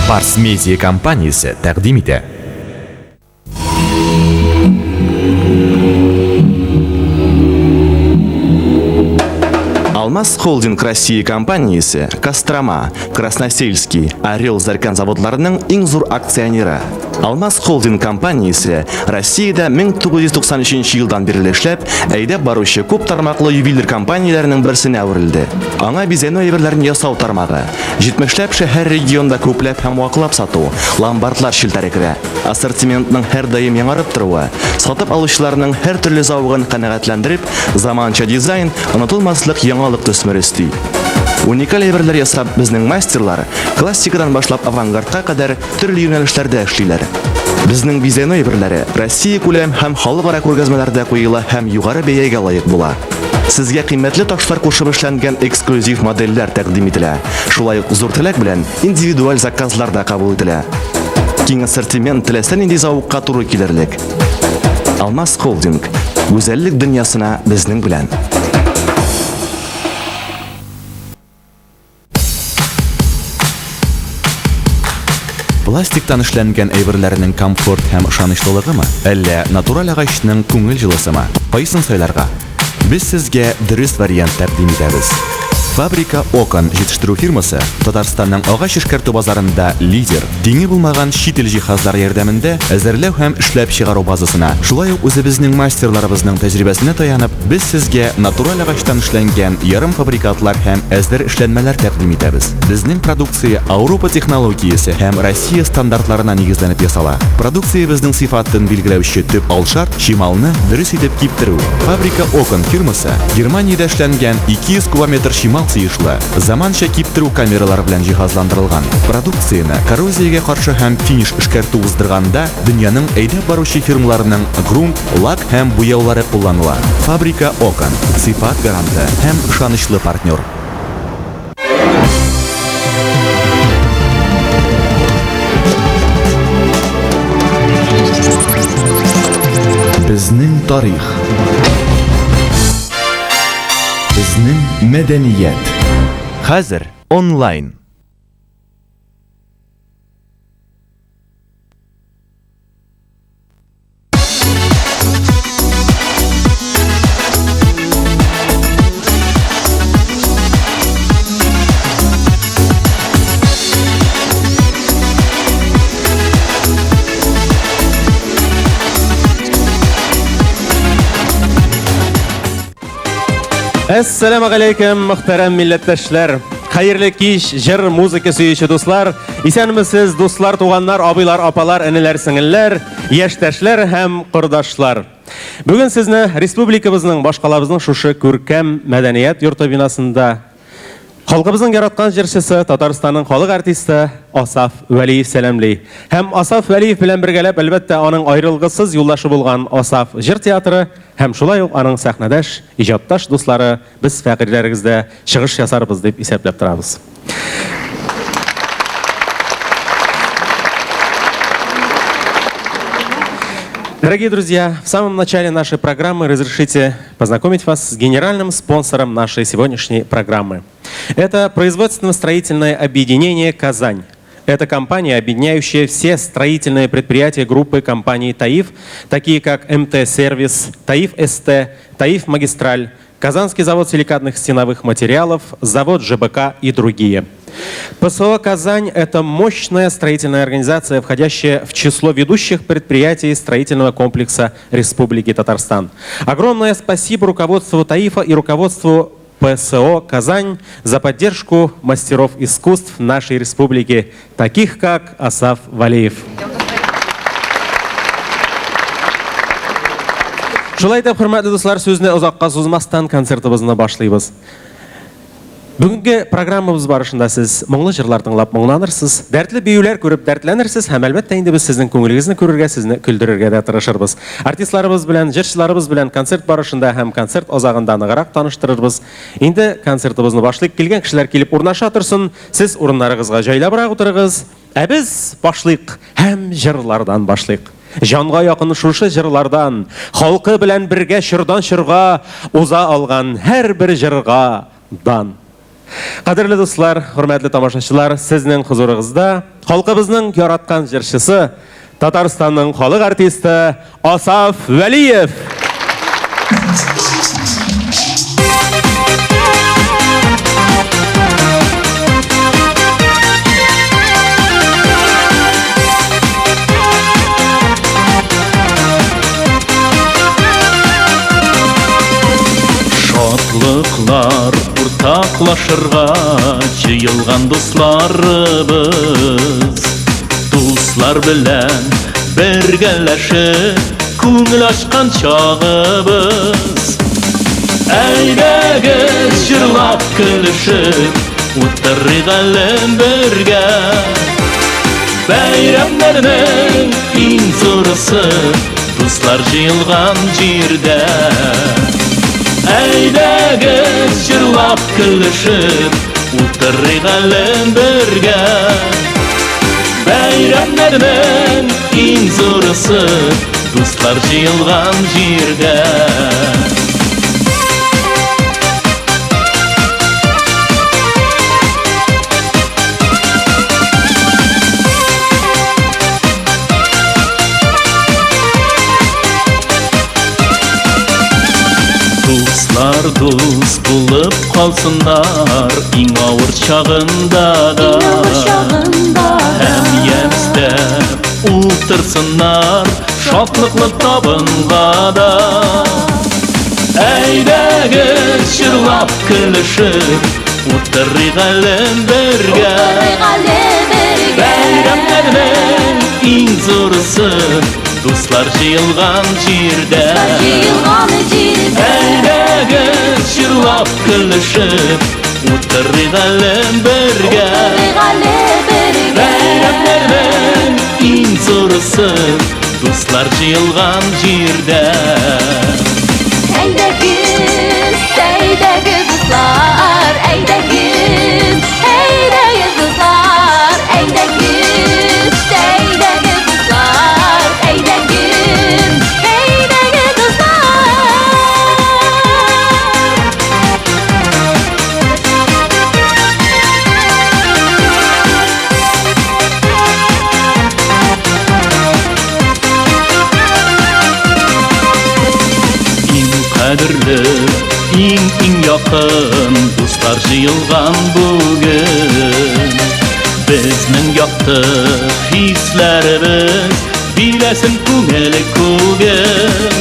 Pars Media компаниясы тәкъдим итә. Алмаз Холдинг Россия компаниясы Кострома, Красносельский, Орел Зарькан заводларының иң зур акционеры. Алмаз Холдинг компаниясы Россияда 1993 елдан бері эшләп, әйдәп баручы күп тармаклы ювелир компанияләренең берсенә әверелде. Аңа бизәнү әйберләрен ясау тармагы, 70ләп шәһәр регионда күпләп һәм ваклап сату, ломбардлар шелтәре керә. Ассортиментның һәр даим яңарып торуы, сатып алучыларның һәр төрле зауыгын канәгатьләндереп, заманча дизайн, онытылмаслык яңалык төсмер исти. Уникаль әйберләр ясап безнең мастерлар классикадан башлап авангардка кадәр төрле юнәлешләрдә эшлиләр. Безнең бизәнү әйберләре Россия күләм һәм халыкара күргәзмәләрдә куела һәм югары бәягә лаек була. Сезгә кыйммәтле ташлар кушып эшләнгән эксклюзив модельләр тәкъдим ителә. Шулай ук зур теләк белән индивидуаль заказлар да кабул ителә. Киң ассортимент теләсә нинди зауыкка туры килерлек. Алмаз Холдинг гүзәллек дөньясына безнең белән. Пластиктан эшләнгән әйберләрнең комфорт һәм ышанычлылыгымы, әллә натураль агачның күңел җылысымы? Кайсын сайларга? Без сезгә дөрес вариант тәкъдим итәбез. Фабрика Окон җитештерү фирмасы Татарстанның агач эшкәртү базарында лидер. Диңе булмаган чит ил җиһазлары ярдәмендә әзерләү һәм эшләп чыгару базасына, шулай ук үзебезнең мастерларыбызның тәҗрибәсенә таянып, без сезгә натураль агачтан эшләнгән ярым фабрикатлар һәм әзер эшләнмәләр тәкъдим итәбез. Безнең продукция Европа технологиясе һәм Россия стандартларына нигезләнеп ясала. Продукциябезнең сыйфатын билгеләүче төп алшарт чималны дөрес итеп киптерү. Фабрика Окон фирмасы Германиядә эшләнгән 200 кубометр чимал тиешле, заманча киптерү камералары белән җиһазландырылган. Продукцияне коррозиягә каршы һәм финиш эшкәртү уздырганда дөньяның әйдәп баручы фирмаларының грунт, лак һәм буяулары кулланыла. Фабрика Окон сыйфат гаранты һәм ышанычлы партнер. Безнең тарих. Безнең мәдәният. Хәзер онлайн. Ассаламу алейкум, мөхтәрәм милләттәшләр. Хәерле кич, җыр, музыка сөюче дуслар. Исәнмесез, дуслар, туганнар, абыйлар, апалар, энеләр, сеңелләр, яшьтәшләр һәм кордашлар. Бүген сезне республикабызның, башкалабызның шушы күркәм мәдәният йорты бинасында халкыбызның яраткан җырчысы, Татарстанның халык артисты Асаф Вәлиев сәламли. Һәм Асаф Вәлиев белән бергәләп, әлбәттә, аның аерылгысыз юлдашы булган Асаф җыр театры һәм шулай ук аның сәхнәдәш, иҗатташ дуслары без фәкыйрьләрегездә чыгыш ясарбыз дип исәпләп торабыз. Дорогие друзья, в самом начале нашей программы разрешите познакомить вас с генеральным спонсором нашей сегодняшней программы. Это производственно-строительное объединение «Казань». Это компания, объединяющая все строительные предприятия группы компаний «Таиф», такие как МТ-сервис, «Таиф-СТ», «Таиф-магистраль», Казанский завод силикатных стеновых материалов, завод ЖБК и другие. ПСО «Казань» — это мощная строительная организация, входящая в число ведущих предприятий строительного комплекса Республики Татарстан. Огромное спасибо руководству ТАИФа и руководству ПСО «Казань» за поддержку мастеров искусств нашей республики, таких как Асаф Валиев. Шулай итеп, хөрмәтле дуслар, сүзне озакка сузмастан концертыбызны башлыйбыз. Бүгенге программабыз барышында сез моңлы җырлар тыңлап моңланырсыз, дәртле биюләр күреп дәртләнерсез һәм әлбәттә инде без сезнең күңелегезне күрергә, сезне көлдерергә дә тырышырбыз. Артистларыбыз белән, җырчыларыбыз белән концерт барышында һәм концерт азагында ныграк таныштырырбыз. Инде концертыбызны башлыйк. Килгән кешеләр килеп урнаша торсын, сез урыннарыгызга җайлабрак утырыгыз. Ә без башлыйк һәм җырлардан башлыйк. Жанга якын шушы җырлардан, халкы белән бергә чордан чорга уза алган һәр бер җырга дан. Кадерле дуслар, хөрмәтле тамашачылар, сезнең хузурыгызда халкыбызның яраткан җырчысы, Татарстанның халык артисты Асаф Вәлиев. Шатлыклар уртаклашырга җыелган дусларыбыз, дуслар белән бергәләшеп күңел ачкан чагыбыз. Әйдәгез җырлап көлешеп утырыйк әле бергә, бәйрәмнәрнең иң зурысы дуслар җыелган җирдә. Әйдәгез җырлап көлешеп утырыйк әле бергә, бәйрәмнәрнең иң зурысы дуслар җыелган җирдә. Дуслар дус булып калсыннар иң авыр чагында да, һәм ямьстәп утырсыннар шатлыклы табынга да. Әйдәгез җырлап көлешеп утырыйк әле бергә, бәйрәмнәрнең иң зурысы дуслар җыелган җирдә. Әйдәгез җырлап көлешеп утырыйк әле бергә, бәйрәмнәрнең иң зурысы дуслар җыелган җирдә. Әйдәгез, әйдәгез дуслар, әйдәгез, әйдәгез дуслар, әйдәгез, әйдәгез дуслар, әйдәгез, әйдәгез Кадерле, иң якын дуслар җыелган бүген, безнең якты хисләребез биләсен күңел күген.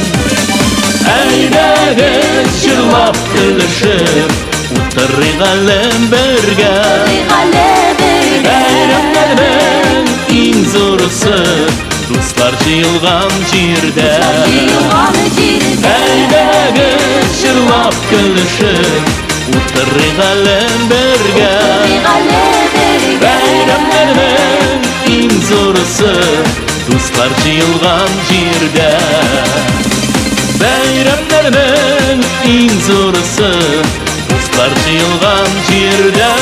Әйдәгез җырлап көлешеп утырыйк әле бергә, бәйрәмнәрнең иң зурысы дуслар җыелган җирдә. Әйдәгез җырлап көлешеп утырыйк әле бергә, бәйрәмнәрнең иң зурысы дуслар җыелган җирдә. Бәйрәмнәрнең иң зурысы дуслар җыелган җирдә.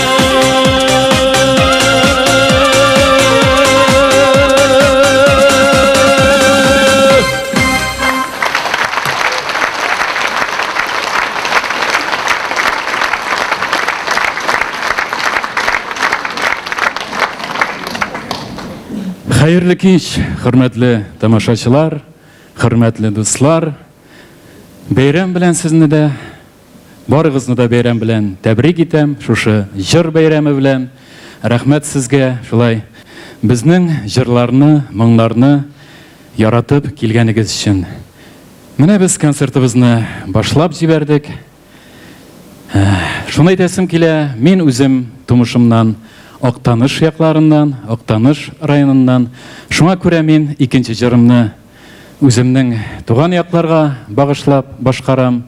Хәерле кич, хөрмәтле тамашачылар, хөрмәтле дуслар. Бәйрәм белән сезне дә, барыгызны да бәйрәм белән тәбрик итәм. Шушы җыр бәйрәме белән рәхмәт сезгә, шулай безнең җырларны, моңнарны яратып килгәнегез өчен. Менә без концертыбызны башлап җибәрдек. Шуны әйтәсем килә, мин үзем тумышымнан Актаныш якларыннан, Актаныш районыннан. Шуңа күрә мин икенче җырымны үземнең туган якларга багышлап башкарам.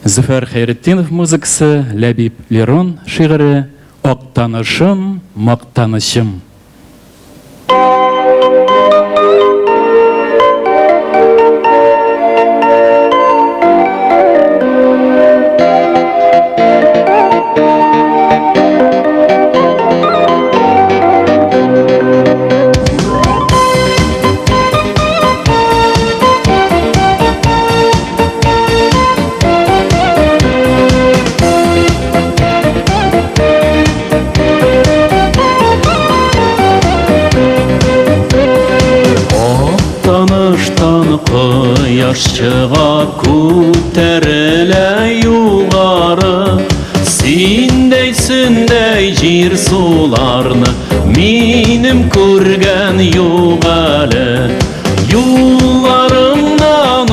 Зөфәр Хәйретдинов музыкасы, Ләбиб Лерон шигыре «Актанышым, мактанышым». yolları Sindey jir sularını Minim көрген yok әлі Yollarımdan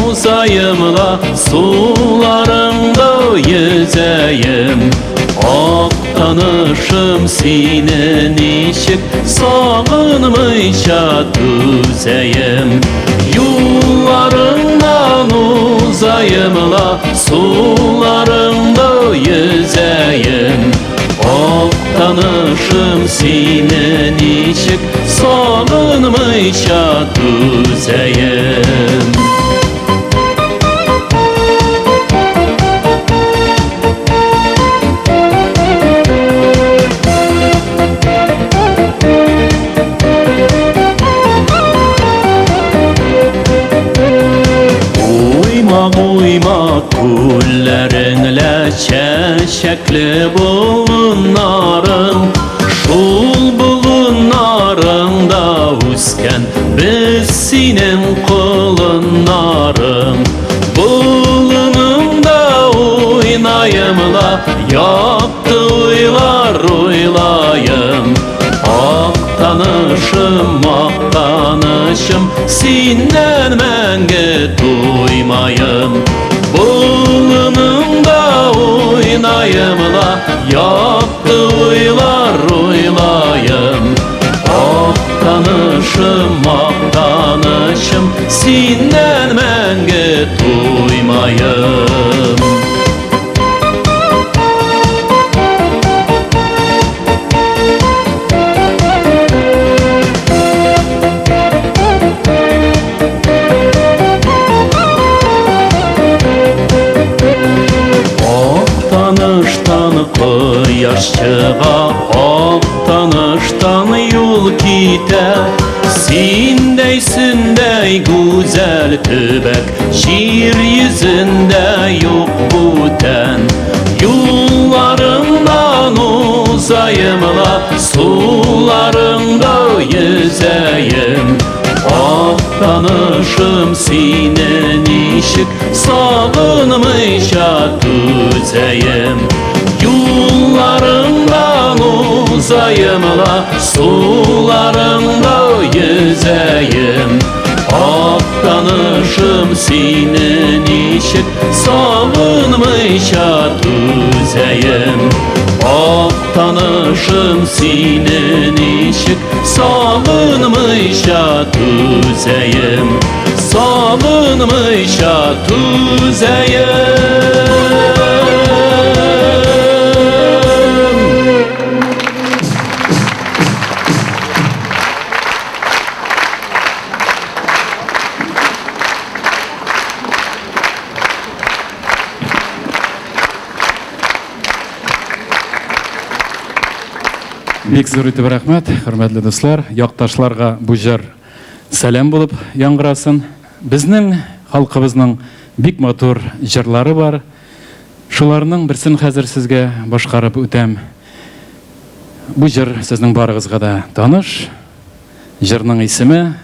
uzayımla Sularımda yüzeyim Ak tanışım seni nişik Sağınmışa düzeyim Yollarımdan uzayımla Sularımda yüzeyim Ak tanışım seni nişik Sağınmışa düzeyim Uyma kullarınla çeşekli bulunlarım Şul bulunlarımda üsken biz senin kulunlarım Bulunumda oynayımla yaptı uylayım Ak tanışım Sinden menge duymayım Bulunumda oynayımla Yaptı uylayım Ak tanışım Sinden menge duymayım Koyaş çığa ak tanıştan yol gider Sindey güzel tübek şiir yüzünde yok buten Yollarımdan uzayımla sularımda yüzeyim Ak tanışım sinen işik sağınmışa düzeyim Yollarımdan uzayımla sularımda yüzeyim Ak tanışım sinen işik sağınmışa düzeyim Ak tanışım sinen işik sağınmışa düzeyim Sağınmışa düzeyim Бик зур итеп рәхмәт, хөрмәтле дуслар, якташларга бу җыр сәлам булып яңгырасын. Безнең халкыбызның бик матур җырлары бар. Шуларның берсен хәзер сезгә башкарып үтәм. Бу җыр сезнең барыгызга да таныш. Җырның исеме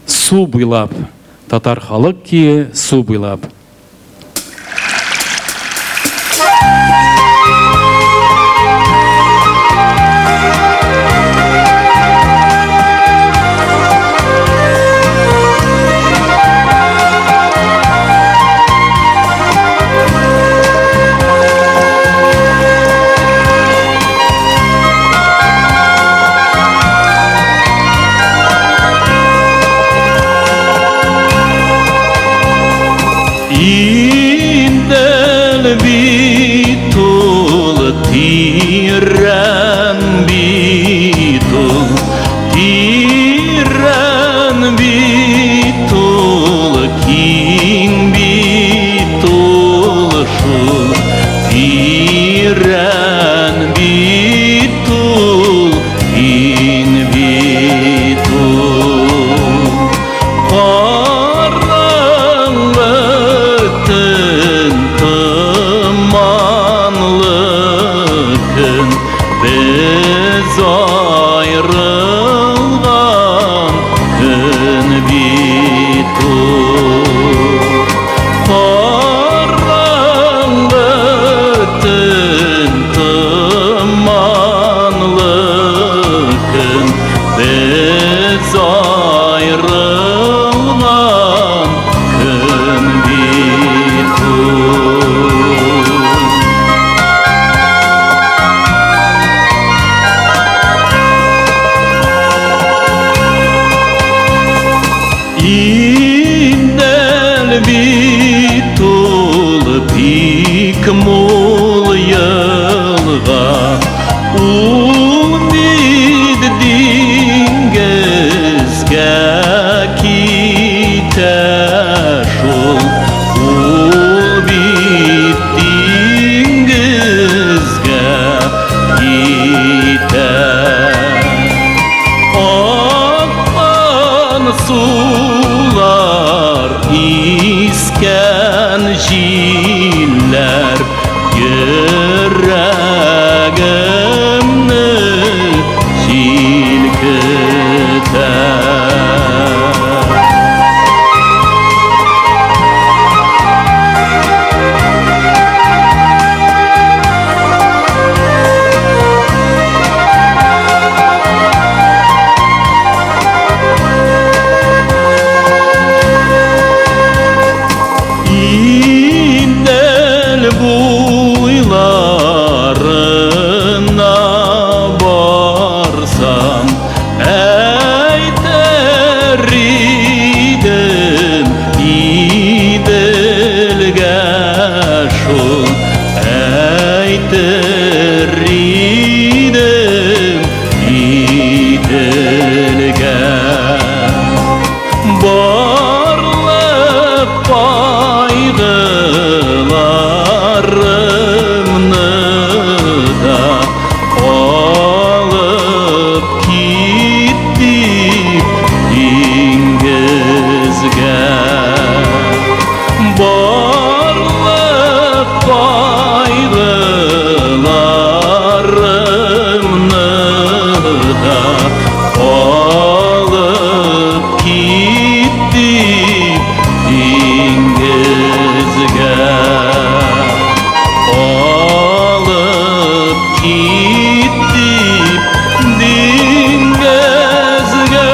Су буйлап. Татар халык кие Су буйлап. İndel bitul tiren bitul king bitul şul tiren bitul king bitul Biz ayrılgan gün bitur Karanlık Йөрәгемне җилкетә. Инел буйларына барсам, әйтер идем Иделгә шул, әйтер идем Иделгә. Барлык кайгыларымны да алып китти диңгезгә. Барлык кайгыларымны да алып китти диңгезгә. Алып китти диңгезгә.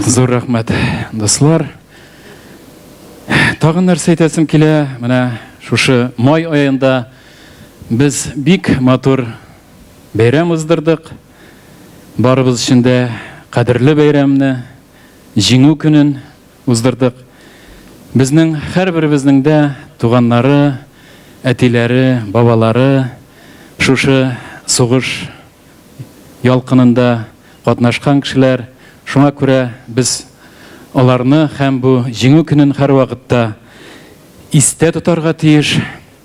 Зур рахмәт, дуслар. Тагын нәрсә әйтәсем килә, менә шушы май аенда без бик матур бәйрәм уздырдык. Барыбыз өчен дә кадерле бәйрәмне, җиңү көнен уздырдык. Безнең һәрберебезнең дә туганнары, әтиләре, бабалары шушы сугыш ялкынында катнашкан кешеләр. Шуңа күрә без аларны һәм бу җиңү көнен һәр вакытта истә тотарга тиеш.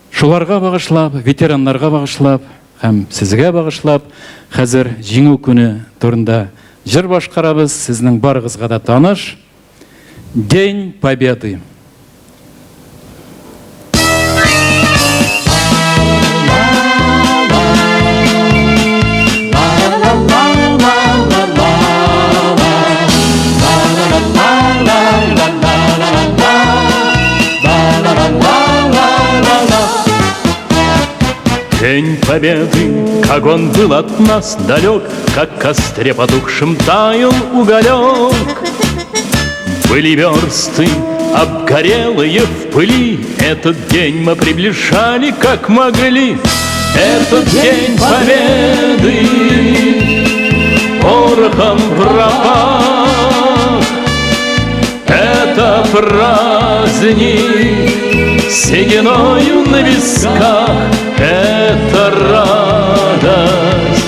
Шуларга багышлап, ветераннарга багышлап һәм сезгә багышлап хәзер җиңү көне турында җыр башкарабыз. Сезнең барыгызга да таныш День Победы. День Победы, как он был от нас далек, как в костре потухшим таял уголек. Были версты обгорелые в пыли, этот день мы приближали как могли. Этот день Победы порохом пропах. Это праздник сединою на висках. Это радость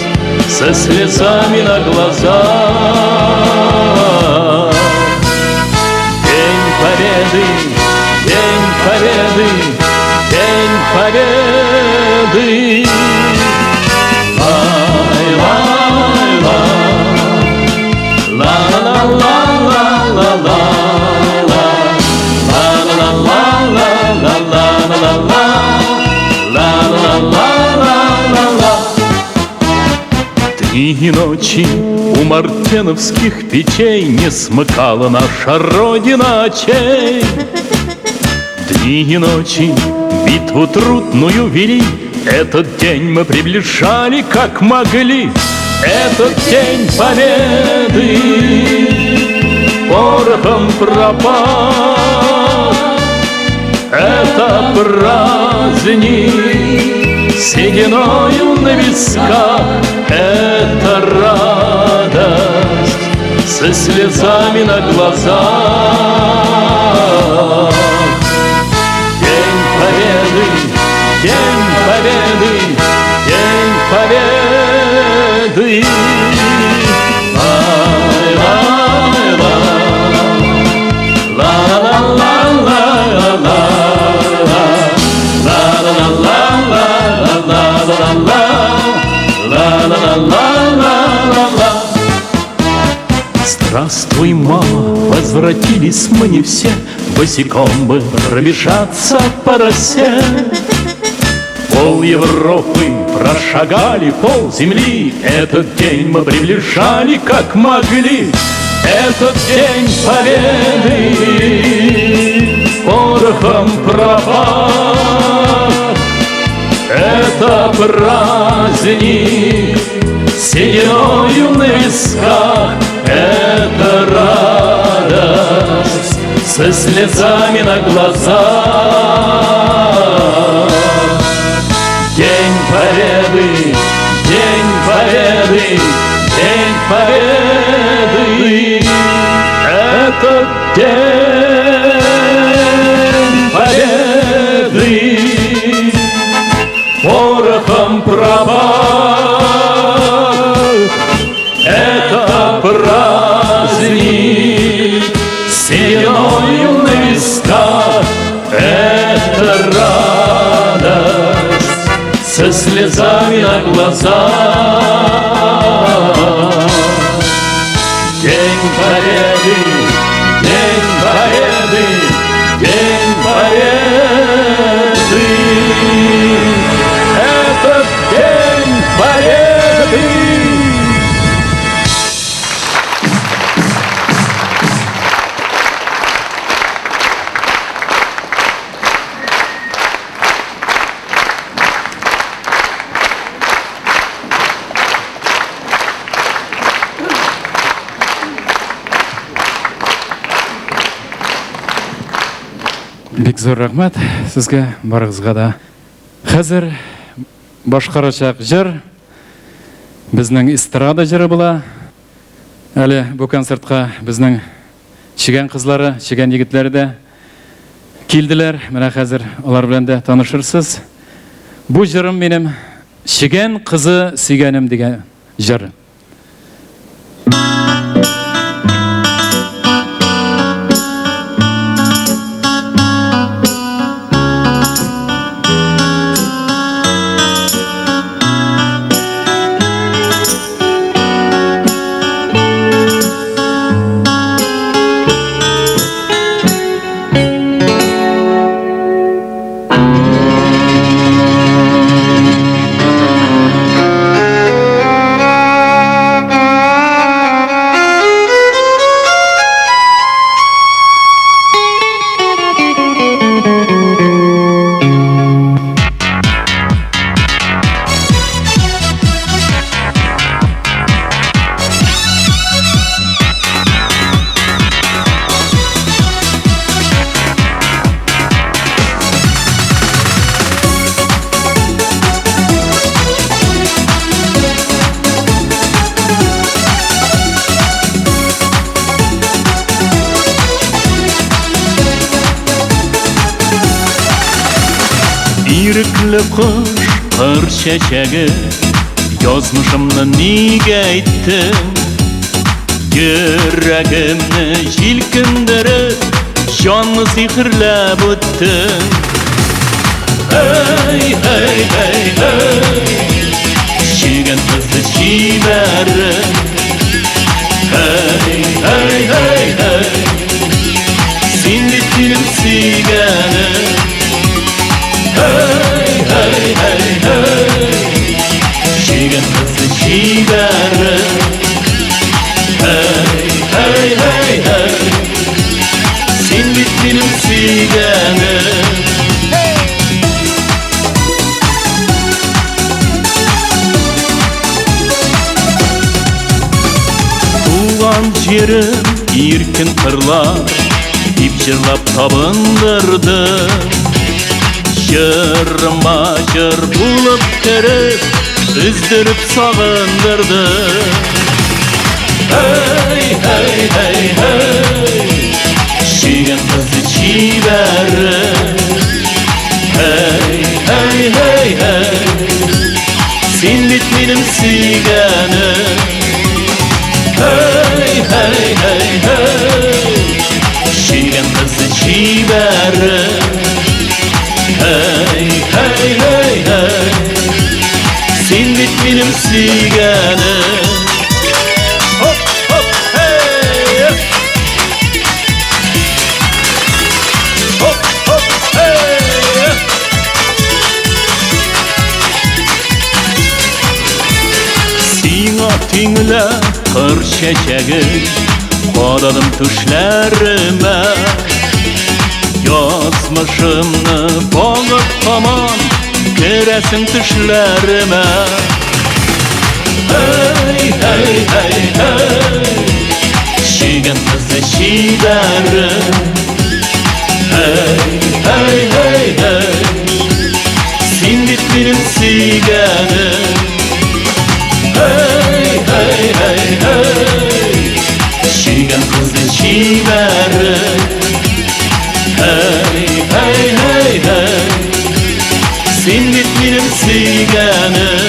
со слезами на глазах. День Победы, День Победы, День Победы. Лай-лай-ла, ла-ла-ла-ла-ла-ла-ла, ла-ла-ла-ла-ла-ла-ла-ла. Дни и ночи у мартеновских печей не смыкала наша Родина очей. Дни и ночи битву трудную вели, этот день мы приближали как могли. Этот день Победы порохом пропах. Это праздник сединою на висках. Это радость со слезами на глазах. День Победы, День Победы, День Победы. Лай-лай-ла, ла-ла-ла-ла-ла. Воротились мы не все, босиком бы пробежаться по росе. Пол Европы прошагали, пол земли. Этот день мы приближали, как могли. Этот день победы порохом пропах. Это праздник сединою на висках. Это радость со слезами на глазах. День победы, день победы, день победы. Это день победы. Порохом пропах. Это праздник сединою на висках. Это радость со слезами на глазах. День победы, день победы, день победы. Это день победы. Бик зор рахмат сезгә, барыгызга да. Хәзер башкарачак җыр безнең эстрада җыры була. Әле бу концертка безнең чигән кызлары, чигән егетләре дә килделәр. Менә хәзер алар белән дә танышырсыз. Бу җырым минем чигән кызы сөйгәнем дигән җыр. Ирекле кош, кыр чәчәге, язмышымны нигә әйттең? Йөрәгемне җилкендереп, җанны сихерләп үттең. Эй, эй, эй, эй, чигән кызы җибәреп. Эй, эй, эй, эй, син бит минем сөйгәнем. Hey, hey, hey, hey, чигән кызы җибәреп. Hey, hey, hey, hey, син бит минем сөйгәнем. Туган җирем иркен кырлар, дип җырлап табындырдым. Җырыма җыр булып кереп, өздереп сагындырды. Hey, hey, hey, hey, чигән кызы җибәреп. Hey, hey, hey, hey, син бит минем сөйгәнем. Hey, hey, hey, hey, чигән кызы җибәреп. Hey, hey, hey, hey, син бит минем сөйгәнем. Хоп, хоп, hey, yüzünde kır çiçeği kodadım düşlerime. Yazmışımı boğup aman giresin düşlerime. Hey hey hey hey, şigen kızı şileri. Hey hey hey hey, sindit benim sigenim. Hey hey hey hey, şigen kızı şileri. Hey hey hey hey, sindit benim sigenim.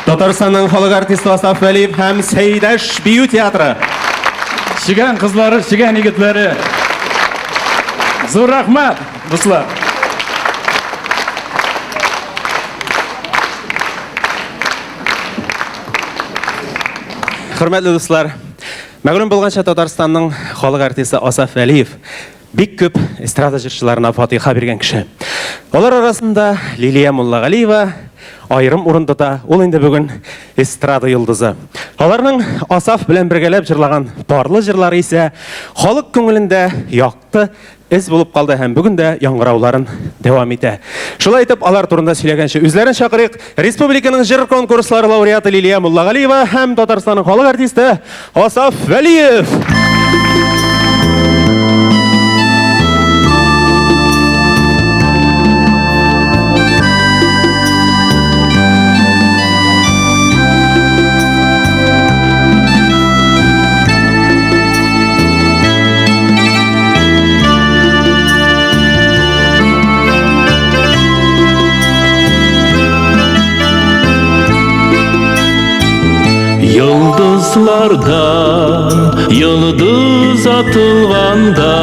Татарстанның халық артисті Асаф Вәлиев һәм Сейдәш бию театры. Шигән кызлары, шигән егетләре. Зур рахмат, дуслар. Хөрмәтле дуслар, мәгълүм булганча Татарстанның халық артисты Асаф Вәлиев бик күп эстрада җырчыларына фатиха биргән кеше. Алар арасында Лилия Муллагалиева айрым урында да, ул инде бүген эстрада йолдызы. Аларның Асаф белән бергәләп җырлаган парлы җырлары исә халык күңелендә якты эз булып калды һәм бүген дә яңгырауларын дәвам итә. Шулай итеп, алар турында сөйләгәнче үзләрен чакырыйк. Республиканың җыр конкурслары лауреаты Лилия Муллагалиева һәм Татарстанның халык артисты Асаф Вәлиев. Yıldızlardan yıldız atılganda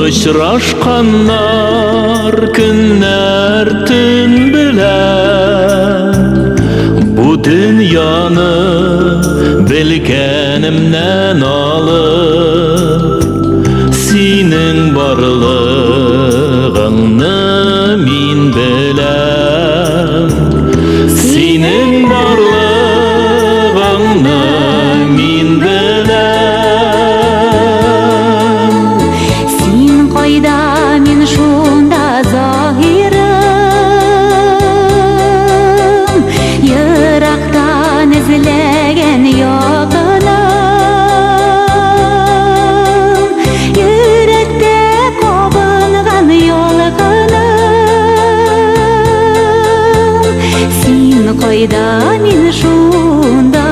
Uçraşkanlar günler tün bilen Bu dünyаны bilgenimden alıp Senin barlığını min bilen Senin barlığını min bilen Sen kayda men şunda zahirım Yıraktan izlegen yakınım Yürekte kabıngan yolğanım Sen kayda men şunda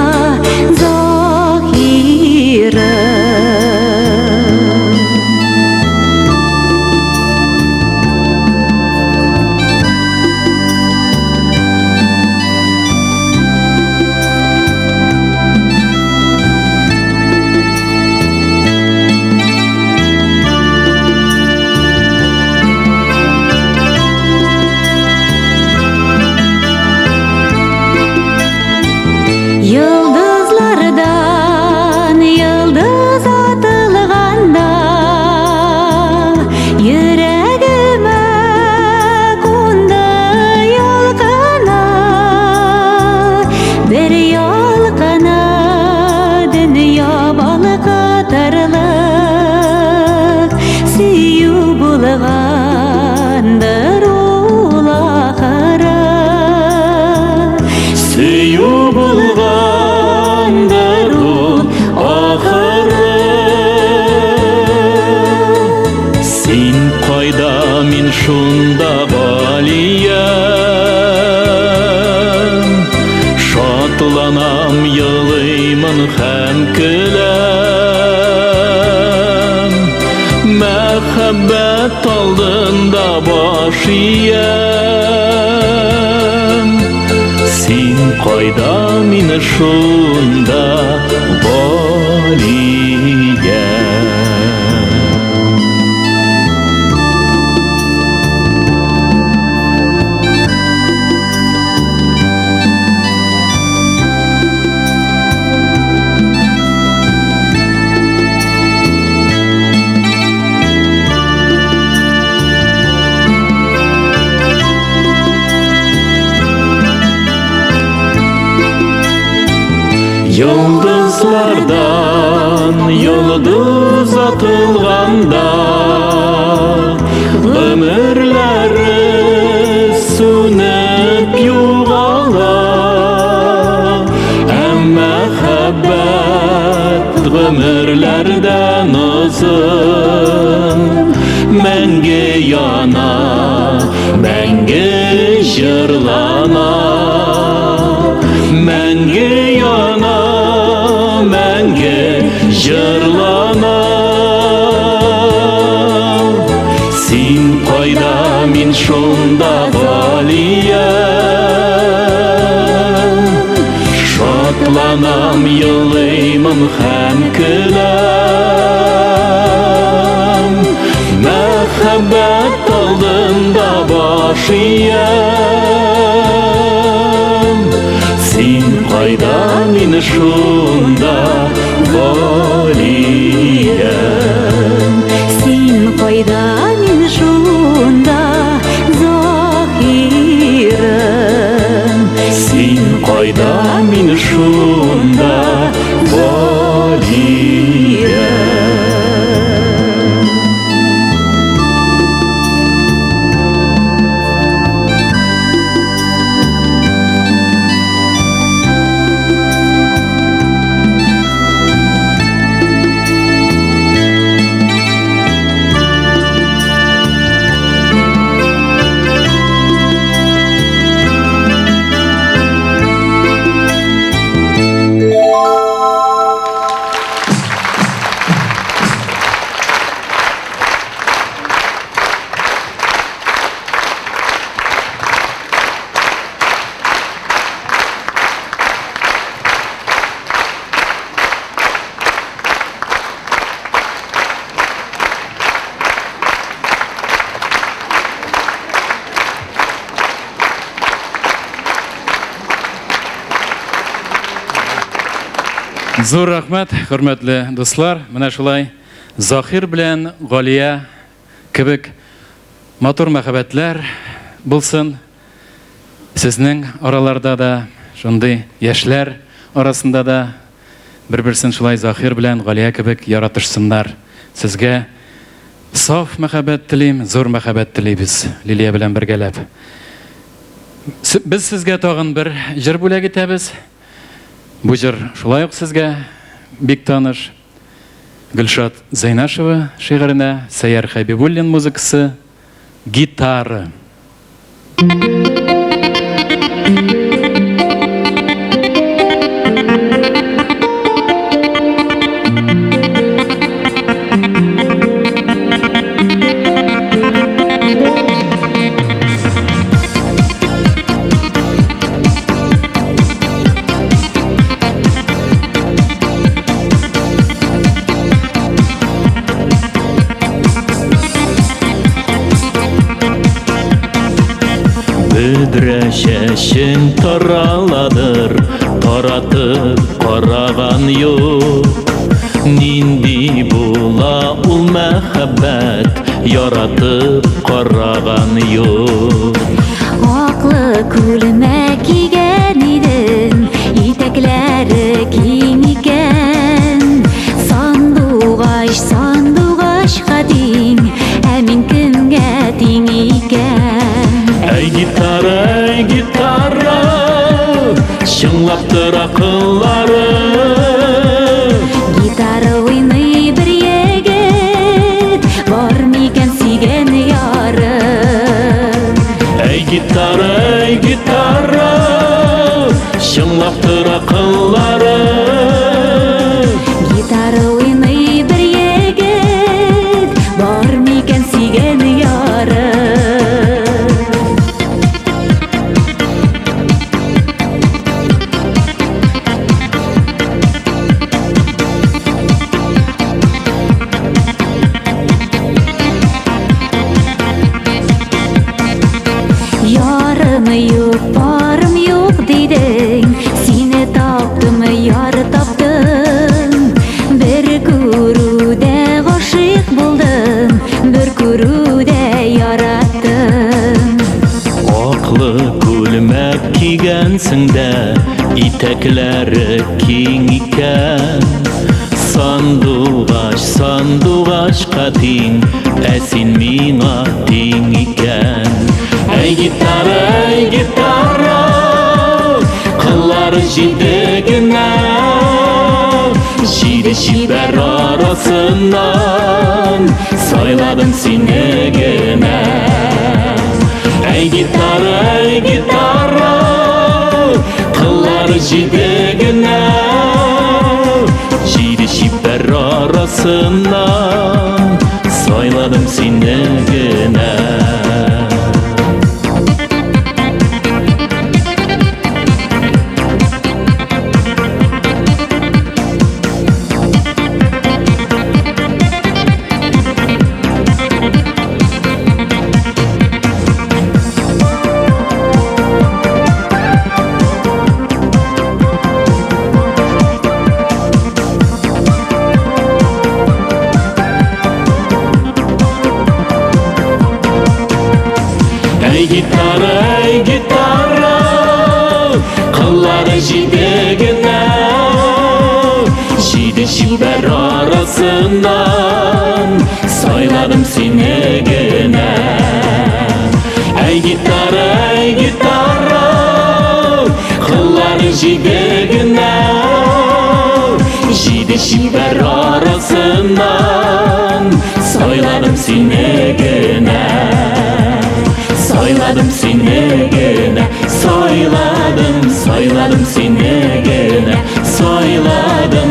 zahirım һәм көләм. Мәхәббәт алдында баш иям. Син кайда, мине шунда Галия. Yıldızlardan yıldız atılganda ömürleri sönüp yo'g'ala. Emma muhabbet ömürlerden uzun, мәңге яна, мәңге жырлана. Мәңге яна, мәңге жырлана. Син кайда, мин шунда Галия. Шатланам, елыймын һәм көләм. Мәхәббәт алдында баш иям. Син кайда, мин шунда Галия. Син кайда, мин шунда Заһирым. Син кайда, мин шунда Галия. Зур рахмәт, хөрмәтле дуслар. Менә шулай Заһир белән Галия кебек матур мәхәббәтләр булсын. Сезнең араларда да, шундый яшьләр арасында да бер-берсен шулай Заһир белән Галия кебек яратышсыннар. Сезгә саф мәхәббәт телим, зур мәхәббәт телибез Лилия белән бергәләп. Без сезгә тагын бер җыр бүләк итәбез. Бу җыр шулай ук сезгә бик таныш. Гөлшат Зайнашева шигыренә, Сәйяр Хәбибуллин музыкасы, гитара. Бүдрә чәчен тараладыр, таратып караган юк. Нинди була ул мәхәббәт, яратып караган юк. Аклы күлмәк кигән идең, итәкләре киң икән. Сандугач, сандугачка тиң, ә мин кемгә тиң икән? Әй гитара, чыңлап тор акыллары. Гитара уйный бер егет, бар микән сөйгән яры? Әй гитара, чыңлап тор акыллары. итәкләре киң икән. Сандугач, сандугачка тиң, ә син миңа тиң икән. Әй гитара, кыллары җиде генә, җиде чибәр арасыннан сайладым сине генә. Әй гитара, кыллары җиде генә, җиде чибәр арасыннан сайладым сине генә. Әй гитара, кыллары җиде генә, җиде чибәр арасыннан сайладым сине генә. Әй гитара, кыллары җиде генә, җиде чибәр арасыннан сайладым сине генә. Sayladım seni gene, sayladım seni gene, sayladım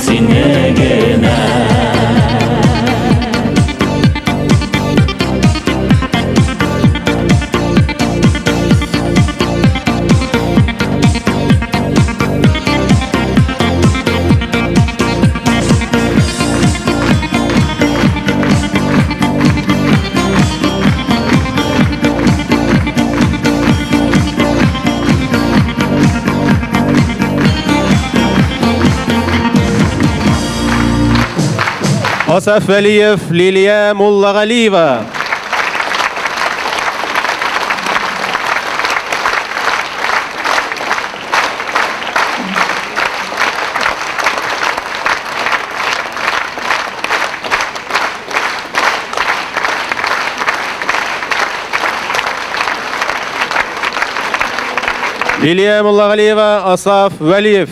seni gene. Асаф Вәлиев, Лилия Муллагалиева. Лилия Муллагалиева, Асаф Вәлиев.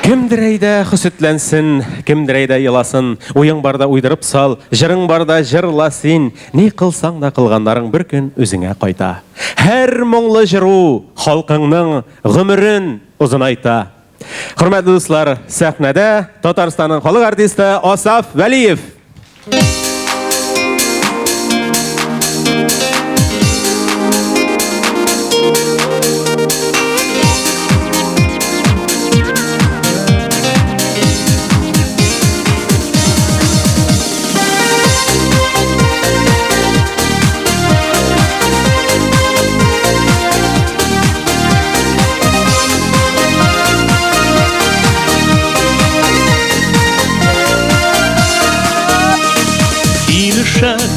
Кемдер әйдә хөсетләнсен, кемдер әйдә еласын, уяң барда уйдырып сал, җырың барда җырла син, ни кылсаң да кылганнарың бер көн үзеңә кайта. Һәр моңлы җыру халкыңның гомерен узынайта. Хөрмәтле дуслар, сәхнәдә Татарстанның халык артисты Асаф Вәлиев.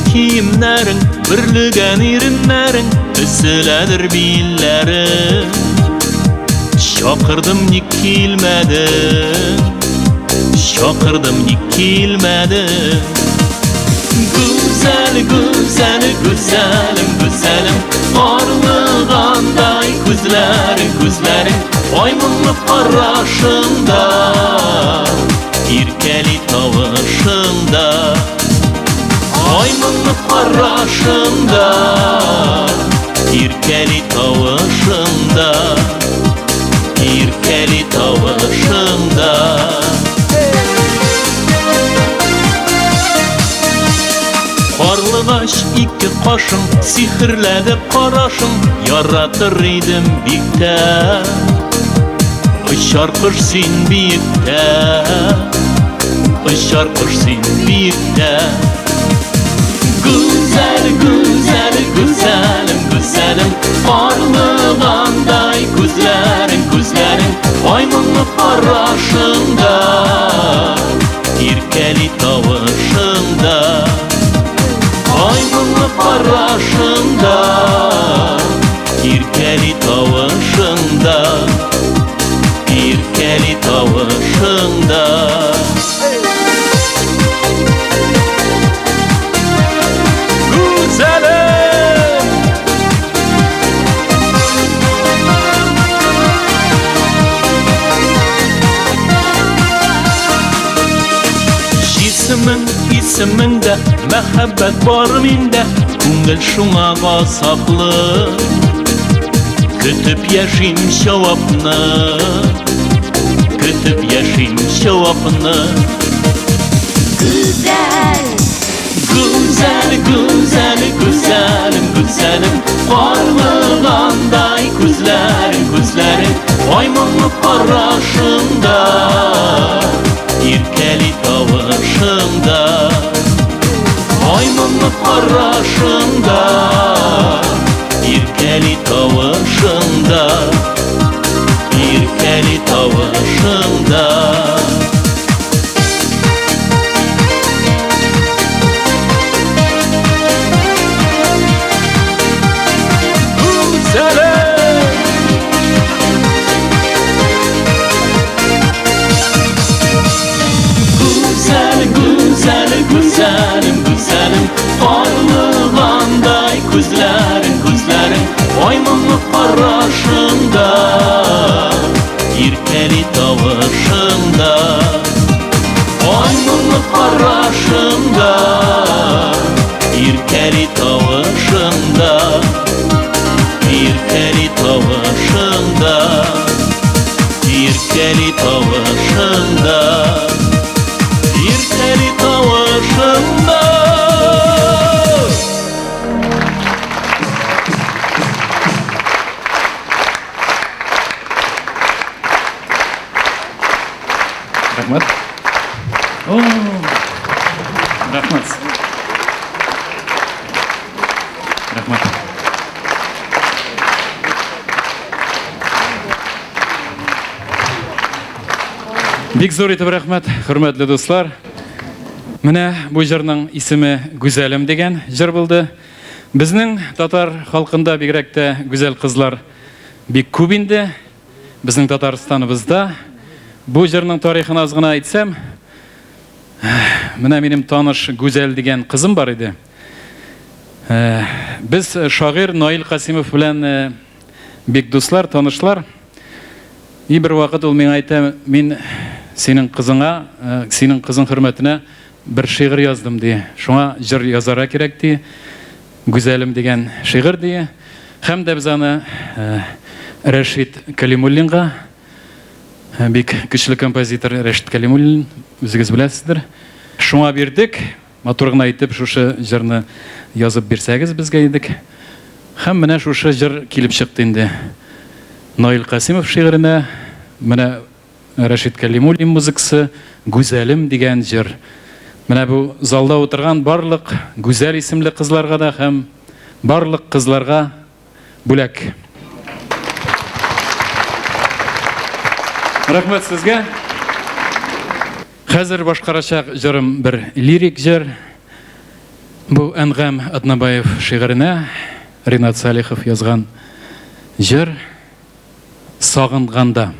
Киемнәрің, бүрлегән иреннәрің, өселәдер билләрің. Чакырдым, ник килмәдең, чакырдым, ник килмәдең. Гүзәл, гүзәл, гүзәлем, гүзәлем, арылгандай күзләрең, күзләрең, аймынлы карашыңда, иркәли тавышыңда. Аймынлы карашыңда, иркәли тавышыңда, иркәли тавышыңда. Карлыгач ике кашың, сихерләде карашың, яратыр идем биктә. Очар кош син биектә, очар кош син биектә. Güzel, güzel, güzelim, güzelim, parlığандай күзләрең, күзләрең, аймынлы карашыңда, иркәли тавышыңда. Аймынлы karşında, irkeli tavışında, irkeli tavışında. İsminde mehabbet var minde, Күңел шуңа саклы, Көтүп яшим şavapны, Көтүп яшим şavapны. Güzel, Güzel, güzel, güzelim, güzelim, Parmağınday күзләрең, күзләрең, Айманлы карашыңда, Иркәли тавышыңда, Айманлы карашыңда, иркәли тавышыңда, иркәли тавышыңда. Güzelim, güzelim, parmağınday күзләрең, күзләрең, Айманлы карашыңда, иркәли тавышыңда, Айманлы карашыңда, иркәли тавышыңда, иркәли тавышыңда, иркәли тавышыңда, иркәли тавышыңда. Рахмат. Рахмат. Рахмат. Бик зур итеп рәхмәт, хөрмәтле дуслар. Менә бу җырның исеме Гүзәлем дигән җыр булды. Безнең татар халкында бигрәк тә гүзәл кызлар бик күп инде. Безнең Татарстаныбызда бу җырның тарихын аз гына әйтсәм, менә минем таныш Гүзәл дигән кызым бар иде. Без шагыйрь Наил Касимов белән бик дуслар, танышлар. И бер вакыт ул миңа әйтә, мин синең кызың хөрмәтенә бер шигырь яздым ди. Шуңа җыр язара кирәк ди. Гүзәлем дигән шигырь ди. Һәм дә без аны Рәшит Кәлимуллинга, бик көчле композитор Рәшит Кәлимуллин, үзегез беләсездер. Шуңа бирдек. Матур гына әйтеп, шушы җырны язып бирсәгез безгә идек. Һәм менә шушы җыр килеп чыкты инде. Наил Касимов шигыренә, менә Рәшит Кәлимуллин музыкасы Гүзәлем дигән җыр. Менә бу залда утырган барлык гүзәл исемле кызларга да һәм барлык кызларга бүләк. Рәхмәт сезгә. Хәзер башкарачак җырым бер лирик җыр. Бу Әнгам Атнабаев шигыренә Ринат Салихов язган җыр Сагынганда.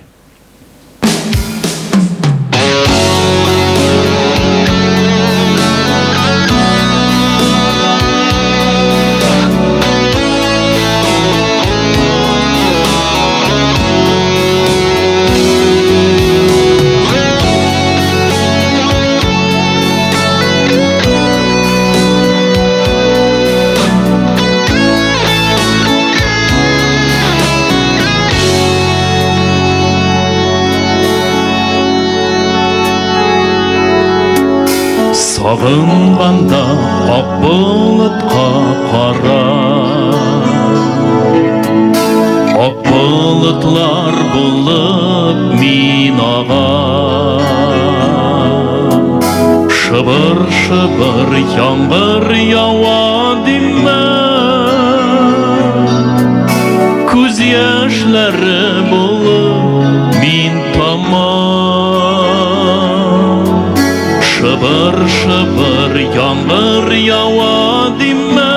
Сагынганда ак болытка кара, ак болытлар булып мин ага. Шыбыр-шыбыр яңгыр ява диме, күз яшьләре булып мин тамам. Шыбыр-шыбыр яңгыр ява диме,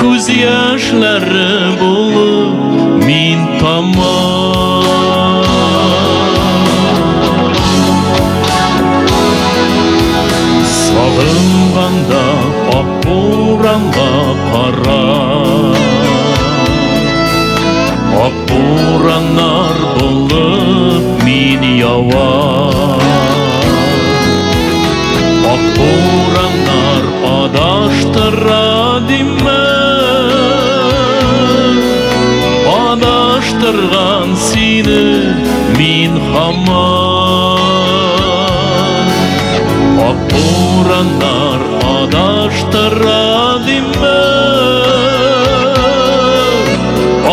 Күз яшьләре булып мин тамам. Сагынганда ак буранга кара, ак бураннар булып мин ява. Ак бураннар адаштыра диме, адаштырган сине мин хаман. Ак бураннар адаштыра диме,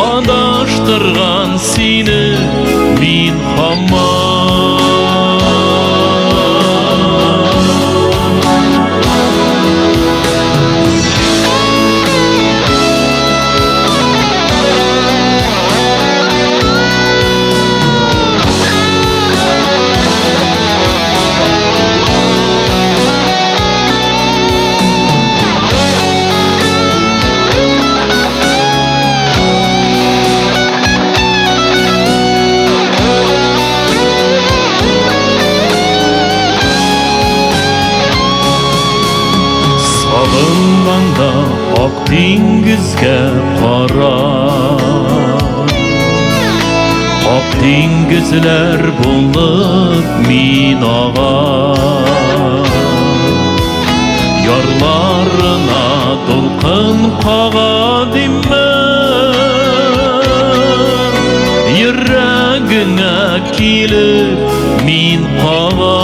адаштырган сине мин хаман. Сагынганда ак диңгезгә кара, ак диңгезләр булып мин ага. Ярларына дулкын кага диме, йөрәгеңә килеп мин кага.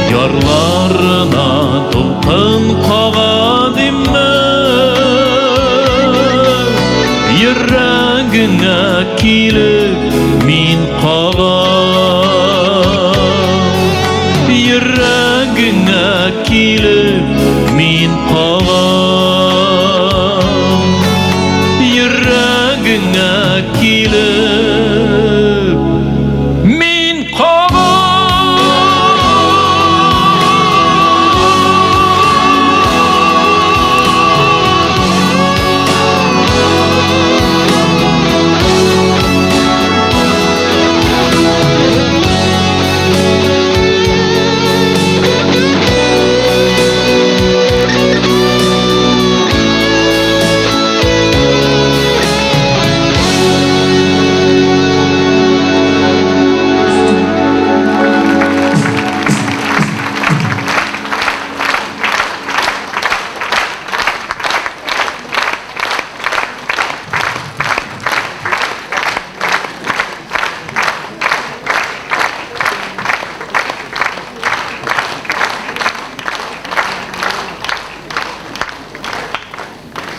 Ярларына дулкын кага диме, йөрәгеңә килеп мин кага. Йөрәгеңә килеп мин кага. Йөрәгеңә килеп мин кага.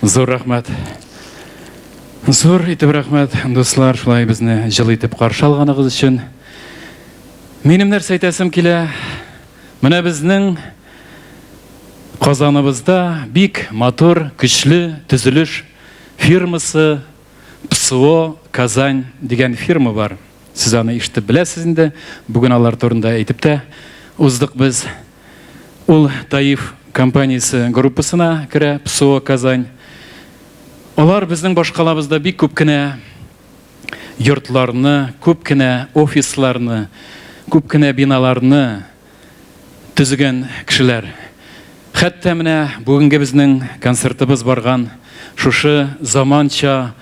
Зур рахмат. Зур итеп рахмат, дуслар, шулай безне җылы итеп каршы алганыгыз өчен. Минем нәрсә әйтәсем килә? Менә безнең Казаныбызда бик матур, көчле төзелеш фирмасы ПСО Казань дигән фирма бар. Сез аны ишетеп беләсез инде. Бүген алар турында әйтеп тә уздык без. Ул Таиф компаниясе группасына керә, ПСО Казань. Алар безнең башкалабызда бик күп кенә йортларны, күп кенә офисларны, күп кенә биналарны төзегән кешеләр. Хәтта менә бүгенге безнең концертыбыз барган шушы заманча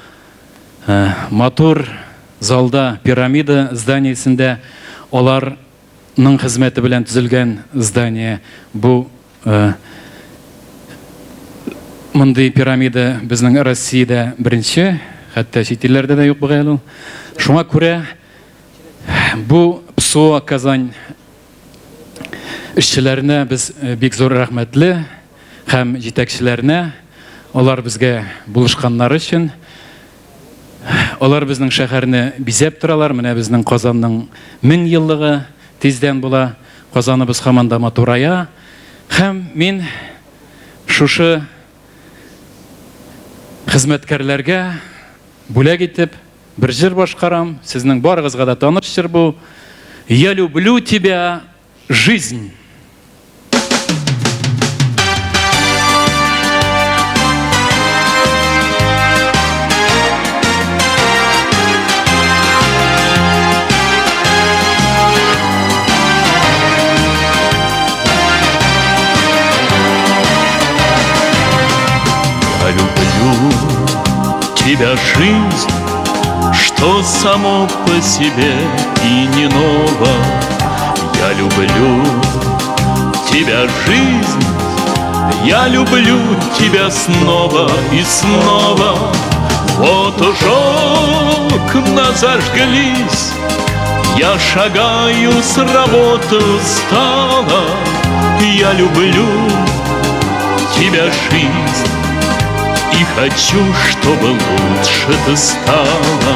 матур залда, пирамида зданиесендә аларның хезмәте белән төзелгән здание. Бу мондый пирамида безнең Россиядә беренче, хәтта чит илләрдә дә юк бугай. Шуңа күрә бу ПСО Казань эшчеләренә без бик зур рәхмәтле һәм җитәкчеләренә, алар безгә булышканнары өчен. Алар безнең шәһәрне бизәп торалар. Менә безнең Казанның 1000 еллыгы тиздән була. Казаныбыз һаман да матурая. Һәм мин шушы хезмәткәрләргә бүләк итеп бер җыр башкарам. Сезнең барыгызга да таныш җыр бу. Я люблю тебя, жизнь. тебя, жизнь, что само по себе и не ново. Я люблю тебя, жизнь, я люблю тебя снова и снова. Вот уж окна зажглись, я шагаю с работы устала. Я люблю тебя, жизнь, и хочу, чтобы лучше ты стала.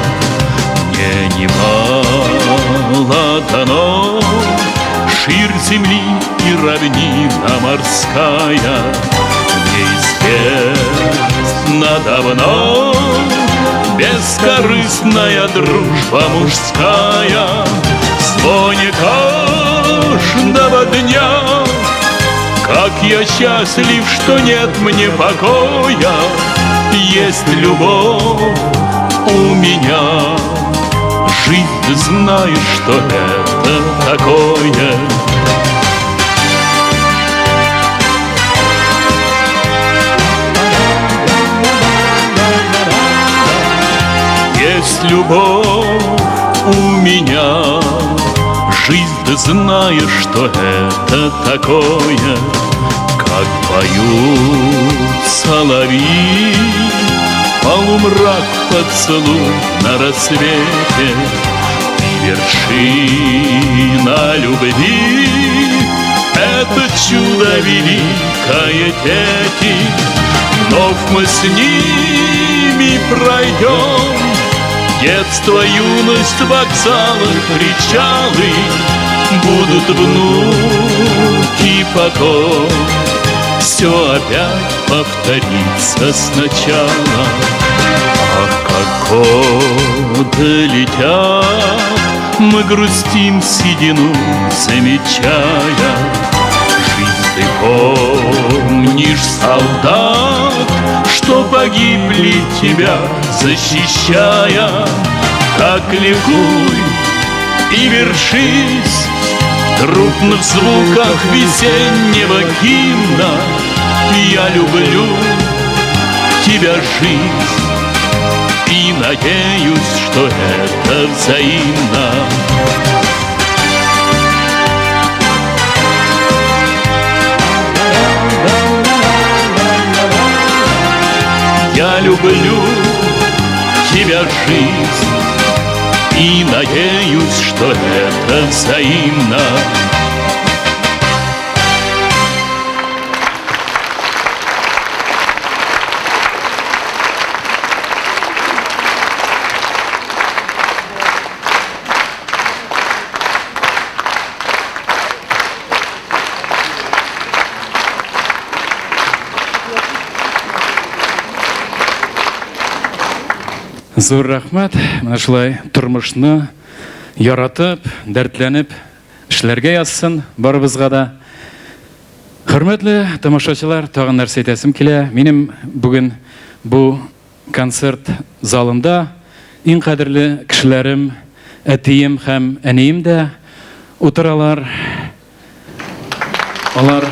Мне немало дано, ширь земли и равнина морская. Неизвестно давно бескорыстная дружба мужская. В звоне каждого дня, как я счастлив, что нет мне покоя. Есть любовь у меня, жизнь, ты знаешь, что это такое. Есть любовь у меня, жизнь, ты знаешь, что это такое. Как поют соловьи, полумрак поцелуй на рассвете, и вершина любви — это чудо великое, дети. Вновь мы с ними пройдем детство, юность, вокзалы, причалы. Будут внуки потом, все опять повторится сначала. Ах, как годы летят, мы грустим седину, замечая. Жизнь, ты помнишь, солдат, что погибли тебя защищая. Так ликуй и вершись в трубных звуках весеннего гимна. Я люблю тебя, жизнь, и надеюсь, что это взаимно. Я люблю тебя, жизнь, и надеюсь, что это взаимно. Зур рахмат, менә шулай тормышны яратып, дәртләнеп эшләргә язсын барыбызга да. Хөрмәтле тамашачылар, тагын нәрсә әйтәсем килә. Минем бүген бу концерт залында иң кадерле кешеләрем, әтием һәм әнием дә утыралар. Алар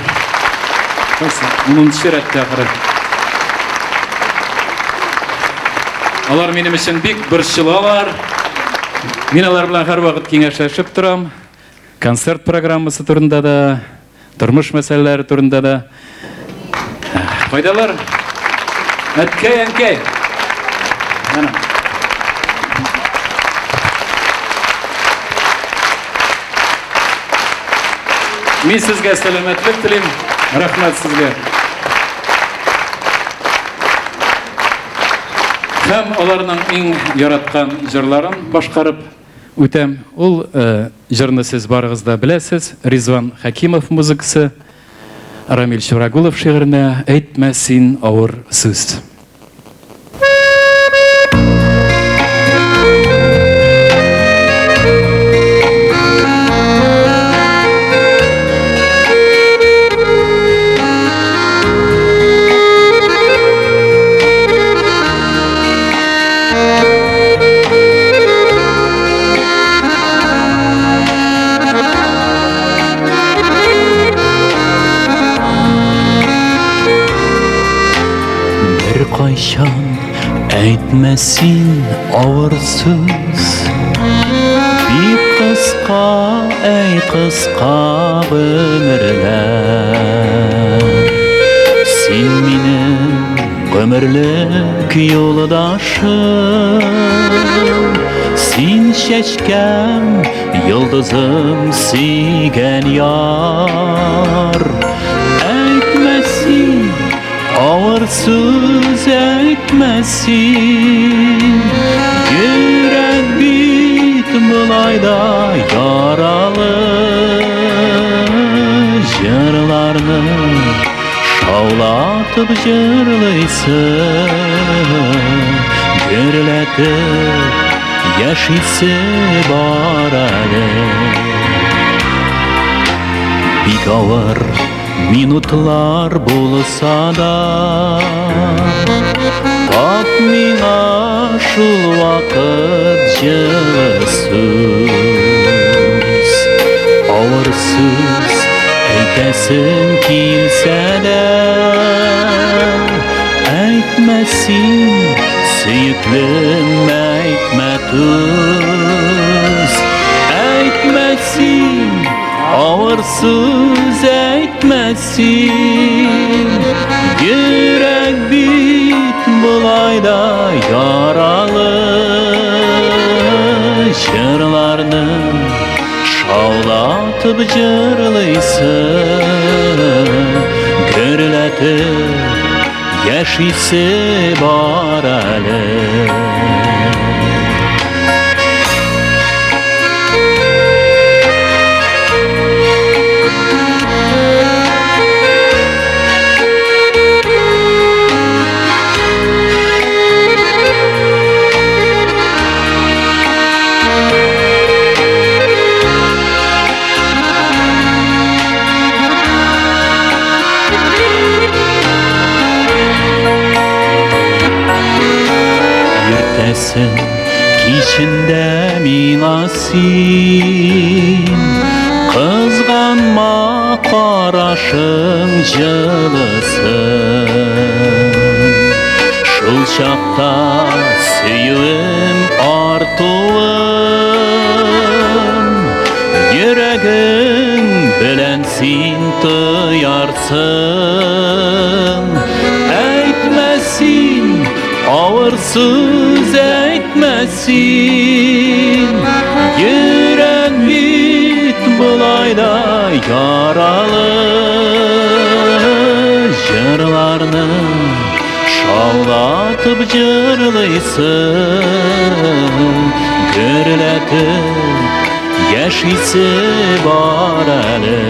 10-нчы рәттә ахыры. Алар минем өчен бик борчылалар. Мин алар белән һәрвакыт киңәшләшеп торам. Концерт программасы турында да, тормыш мәсьәләләре турында да. Кайдалар? Әткәй, әнкәй. Менә. Мин сезгә сәламәтлек телим. Рәхмәт сезгә. Һәм аларның иң яраткан җырларын башкарып үтәм. Ул җырны сез барыгыз да беләсез. Ризван Хәкимов музыкасы, Рамил Шурагулов шигыренә "Әйтмә син авыр сүз". bir kayşan әйтмәсин авыр сүз. Bir kıska ey kıska ömürler, Sen benim ömürlük yoldaşım, Sen şeşkem yıldızım siygen yar. Әйтмәсин ağır söz etmesin, yürek bit bulayda yaralı. Jırlarını şavlatıp jırlaysın, gürletip yaşaysı var әлі. Bik ağır minutlar bulsa da, tap mina şul vakit жылы söz. Ağır söz eytesin kilse de, Әйтмәсин süyüklüm әйтмә tuz. Әйтмәсин ağır söz etmesin, yürek bit bulayda yaralı. Jırlarını şavlatıp jırlaysın, gürletip yaşaysı var әлі. Kişinde minasin, kızganma karашың жылысın. Şul çakta süyüm artuğum, yüreğin bilensin tıyarsın. Әйтмәсин ağır söz etmesin, yürek bit bulayda yaralı. Jırlarını şavlatıp jırlaysın, gürletip yaşaysı var әлі.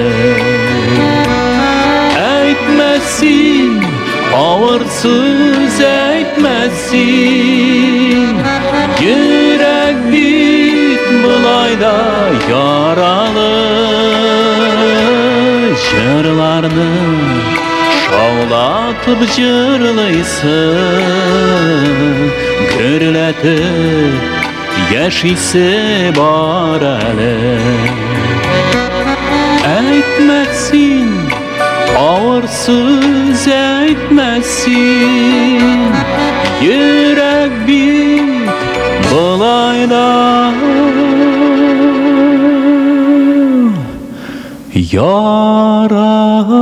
Әйтмәсин ağır söz etmesin, yürek bit bulayda yaralı. Jırlarını şavlatıp jırlaysın, gürletip yaşaysı var әлі. Әйтмәсин ağır söz etmesin, yürek bit bulayda yaralı.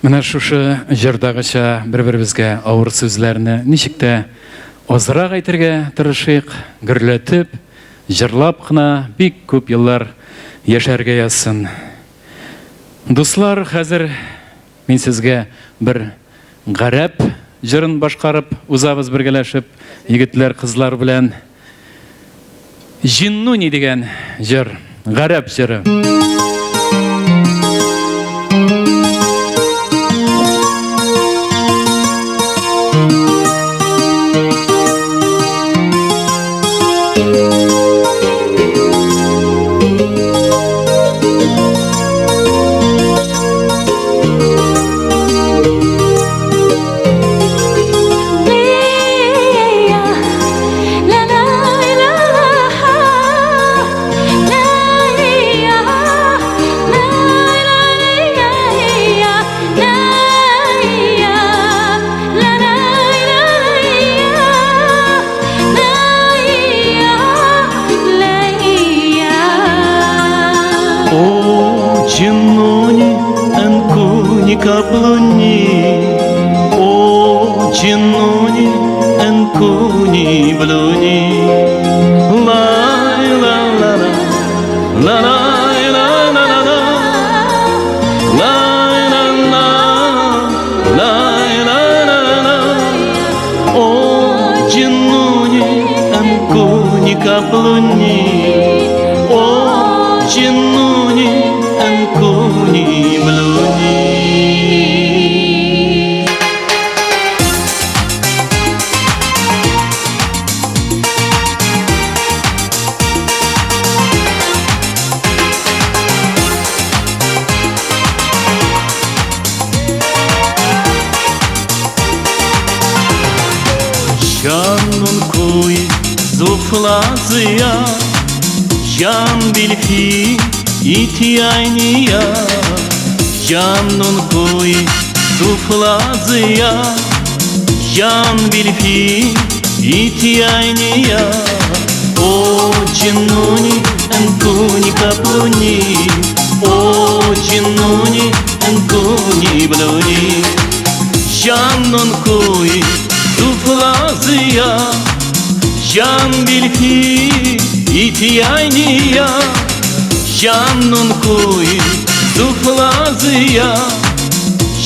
Менә шушы җырдагыча бер-беребезгә авыр сүзләрне ничек тә азрак әйтергә тырышыйк, гөрләтеп, җырлап кына бик күп еллар яшәргә язсын. Дуслар, хәзер мин сезгә бер гарәп җырын башкарып узабыз бергәләшеп, егетләр, кызлар белән. Җиннуни дигән җыр, гарәп җыры. Джинуни, энкуни, блуни. Лай, ла, ла, ла, ла, лай, ла, ла, ла, ла. Лай, ла, ла, лай, ла, ла, ла. О, джинуни, энкуни, каплуни. О, джинуни, энкуни, блуни. Canun kuy zuflazıya Can bilfi itiyayniya Canun kuy zuflazıya Can bilfi itiyayniya O cinnuni enkuni kapluni O cinnuni enkuni bluni Canun kuy Zuflazıya Can bilfi itiyayniya Canun kuy Zuflazıya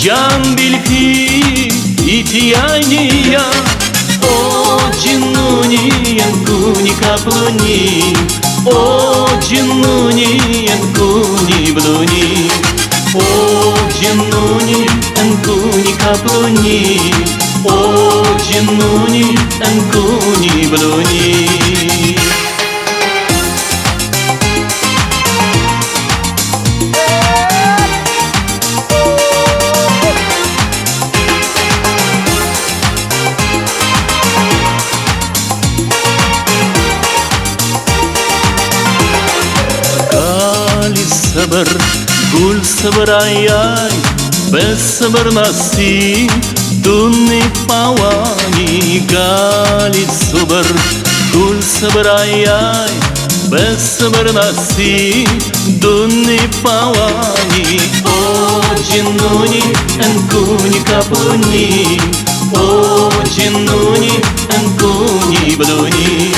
Can bilfi itiyayniya O cinnuni yankuni kapluni O cinnuni yankuni bluni O cinnuni yankuni kapluni O cinnuni enkuni bluni. Gali sabır, gul sabır ay ay, bez sabır nasip. Dunni pawani gali sabır Kul sabır ay ay Bez sabır nasi Dunni pawani O cinnuni enkuni kapluni O cinnuni enkuni bluni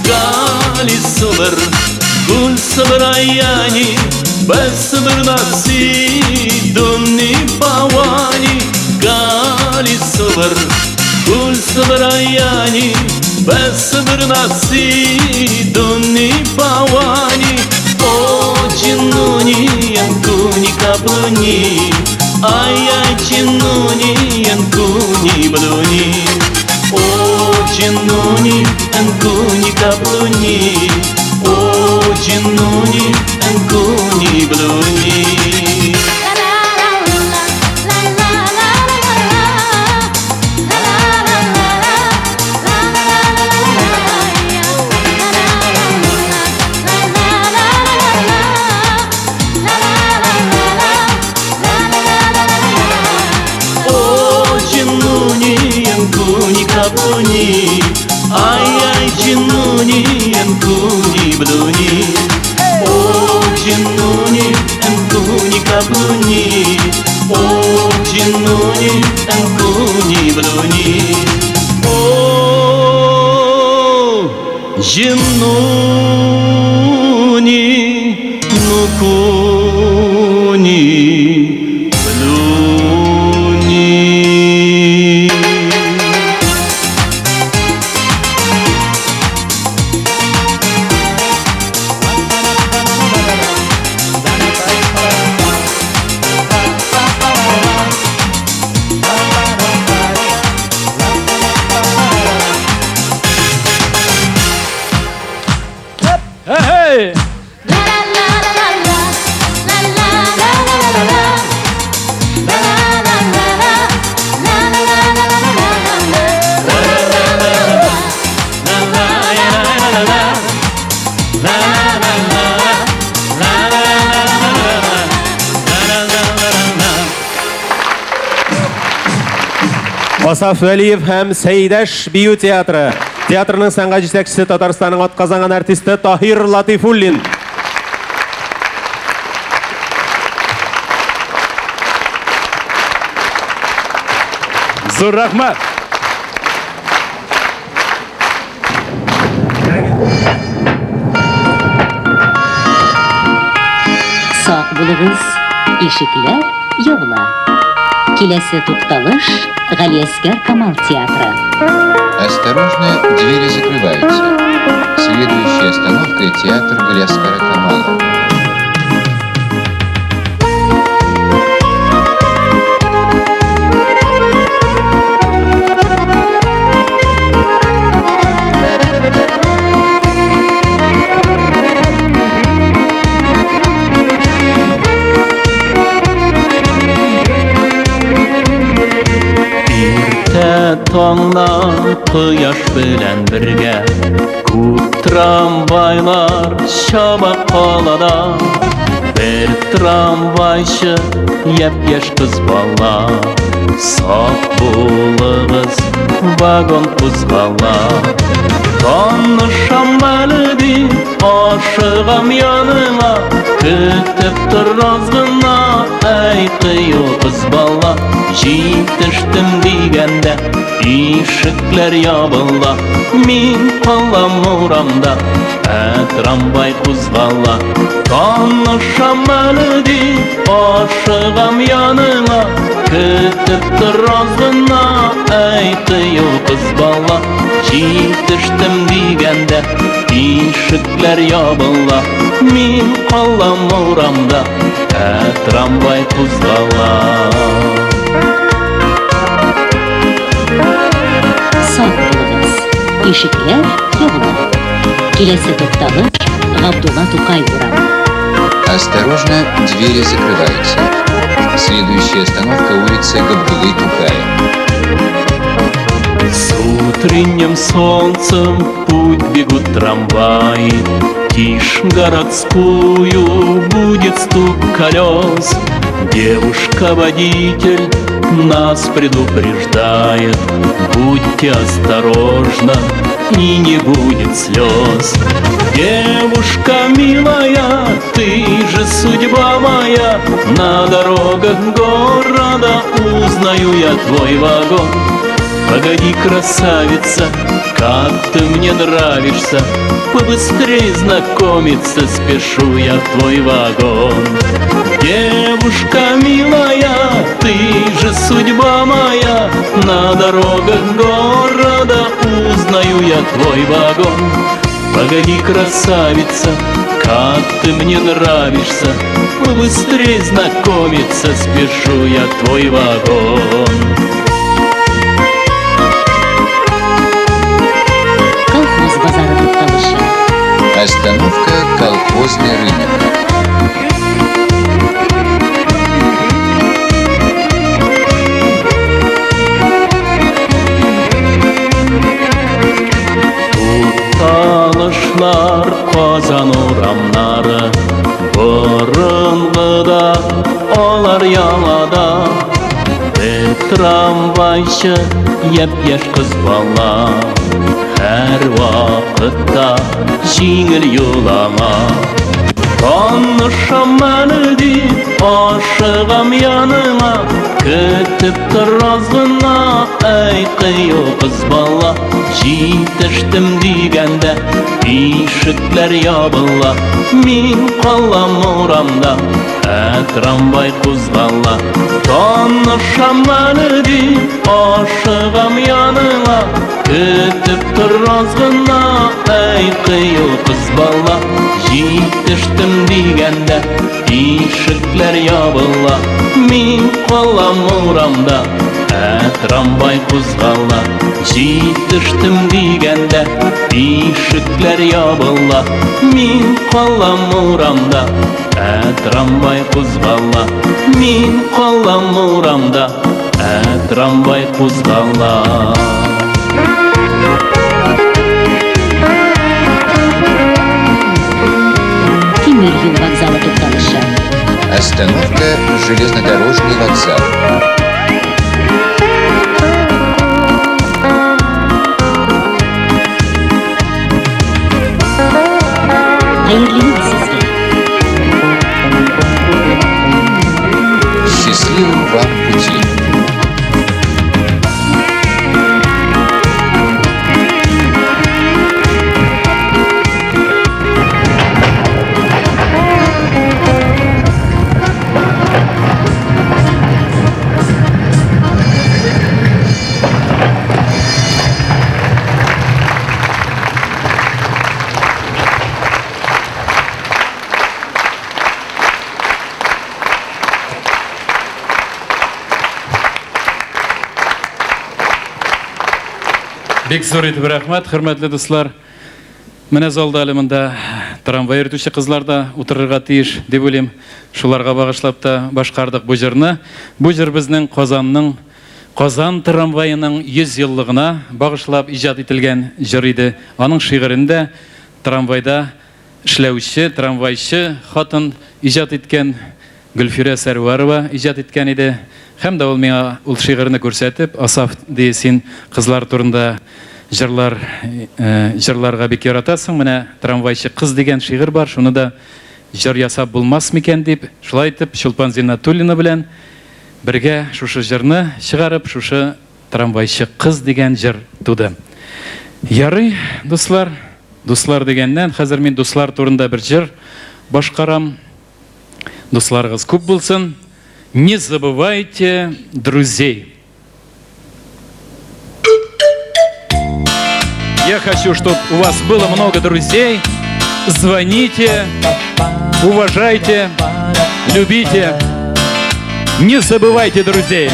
Gali sabır Kul sabır ay ay Bez sabır nasi Dunni pawani Gali sabır, kul sabır ayani Ben sabır nasi, dunni pawani O cinnuni yankuni kapluni Ay ay cinnuni yankuni bluni O cinnuni yankuni kapluni O cinnuni yankuni bluni Kapluni, ay ay cinnuni enkuni bluni O cinnuni enkuni kapluni O cinnuni enkuni bluni O cinnuni nukuni Асаф Вәлиев һәм Сәйдәш бию театры. Театрның сәнгать җитәкчесе Татарстанның атказанган артисты Таһир Латифуллин. Зур рахмат. Сак булыгыз, ишекләр ябыла. Киләсе тукталыш Галиәскәр Камал театры. Осторожно, двери закрываются. Следующая остановка – театр Галиаскара Камала. Таңнан кояш белән бергә күп трамвайлар чаба калада. Бер трамвайчы япь-яшь кыз бала. Сак булыгыз, вагон кузгала. Танышам әле дип ашыгам яныңа, көтеп торгыз гына, әй кыю кыз бала. Җитештем дигәндә ишекләр ябыла. Мин калам урамда, трамвай кузгала. Танышам әле дип ашыгам яныңа, көтеп торгыз гына, әй кыю кыз бала. Җитештем дигәндә ишекләр ябыла. Мин калам урамда, трамвай кузгала. Сак булыгыз, ишекләр ябыла. Киләсе тукталыш Габдулла Тукай урамы. Осторожно, двери закрываются. Следующая остановка – улица Габдуллы Тукая. С утренним солнцем путь бегут трамваи. Тишь городскую, будет стук колес. Девушка-водитель нас предупреждает: будьте осторожны, и не будет слез. Девушка милая, ты же судьба моя, на дорогах города узнаю я твой вагон. Погоди, красавица, как ты мне нравишься, побыстрей знакомиться спешу я в твой вагон. Девушка милая, ты же судьба моя, на дорогах города узнаю я твой вагон. Погоди, красавица, как ты мне нравишься, побыстрей знакомиться спешу я в твой вагон. Колхоз базары тукталышы. Остановка – колхозный рынок. Тукталышлар Казан урамнары, борынгыда алар ялада. Бер трамвайчы япь-яшь кыз бала, һәр вакытта җиңел юлама. Танышам әле дип ашыгам яныңа, көтеп торгыз гына, әй кыю кыз бала. Җитештем дигәндә ишекләр ябыла. Мин калам урамда, трамвай кузгала. Танышам әле дип ашыгам яныңа, көтеп торгыз гына, әй кыю кыз бала. Җитештем дигәндә ишекләр ябыла. Мин калам урамда, трамвай кузгала. Җитештем дигәндә ишекләр ябыла. Мин калам урамда, трамвай кузгала. Мин калам урамда, трамвай кузгала. Тимер юл вокзалы тукталышы. Остановка – железнодорожный вокзал. Хәерле юл сезгә. Счастливого вам пути. Бек зор итеп рәхмәт, хөрмәтле дуслар. Менә залда әле монда трамвай йөртүче кызлар да утырырга тиеш дип уйлыйм. Шуларга багышлап та башкардык бу җырны. Бу җыр безнең Казан трамвайының 100 еллыгына багышлап иҗат ителгән җыр иде. Аның шигырендә трамвайда эшләүче, трамвайчы хатын иҗат иткән Гөлфирә Сәрварова иҗат иткән иде. Һәм дә ул миңа ул шигырьне күрсәтеп, Асаф ди, син кызлар турында җырларга бик яратасың. Менә трамвайчы кыз дигән шигырь бар. Шуны да җыр ясап булмас микән дип, шулай итеп Чулпан Зиннатуллина белән бергә шушы җырны чыгарып, шушы трамвайчы кыз дигән җыр туды. Ярый, дуслар, дуслар дигәннән хәзер мин дуслар турында бер җыр башкарам. Дусларыгыз күп булсын. Не забывайте друзей. Я хочу, чтобы у вас было много друзей. Звоните, уважайте, любите. Не забывайте друзей.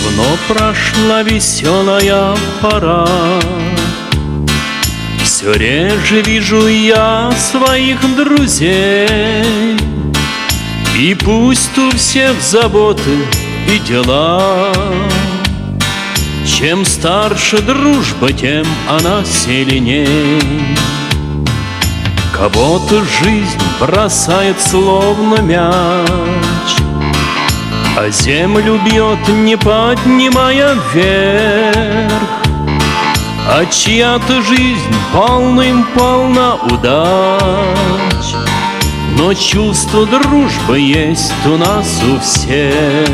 Давно прошла веселая пора, все реже вижу я своих друзей. И пусть у всех заботы и дела, чем старше дружба, тем она сильней. Кого-то жизнь бросает словно мяч, а землю бьет, не поднимая вверх. А чья-то жизнь полна удач, но чувство дружбы есть у нас у всех.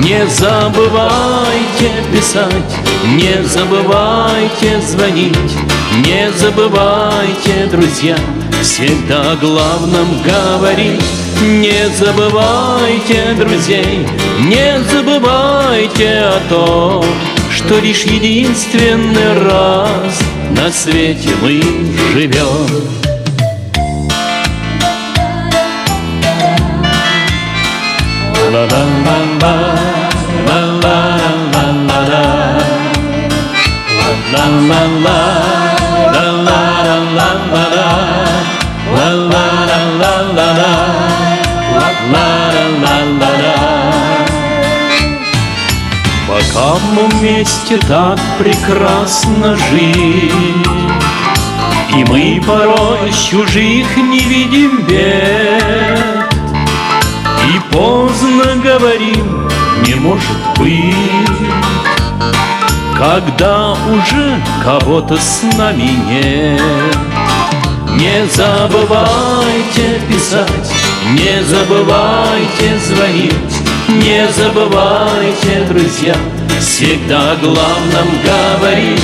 Не забывайте писать, не забывайте звонить, не забывайте, друзья, всегда о главном говорить. Не забывайте друзей, не забывайте о том, что лишь единственный раз на свете мы живем. Пока мы вместе так прекрасно жить, и мы порой чужих не видим бед, и поздно говорим, не может быть, когда уже кого-то с нами нет. Не забывайте писать, не забывайте звонить, не забывайте, друзья, всегда о главном говорить.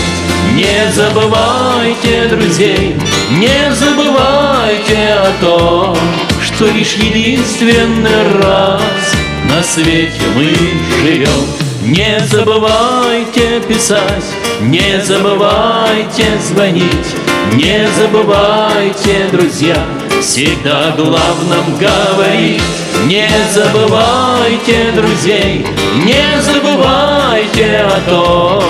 Не забывайте друзей, не забывайте о том, что лишь единственный раз на свете мы живем. Не забывайте писать, не забывайте звонить, не забывайте, друзья, всегда о главном говорить. Не забывайте друзей, не забывайте о том,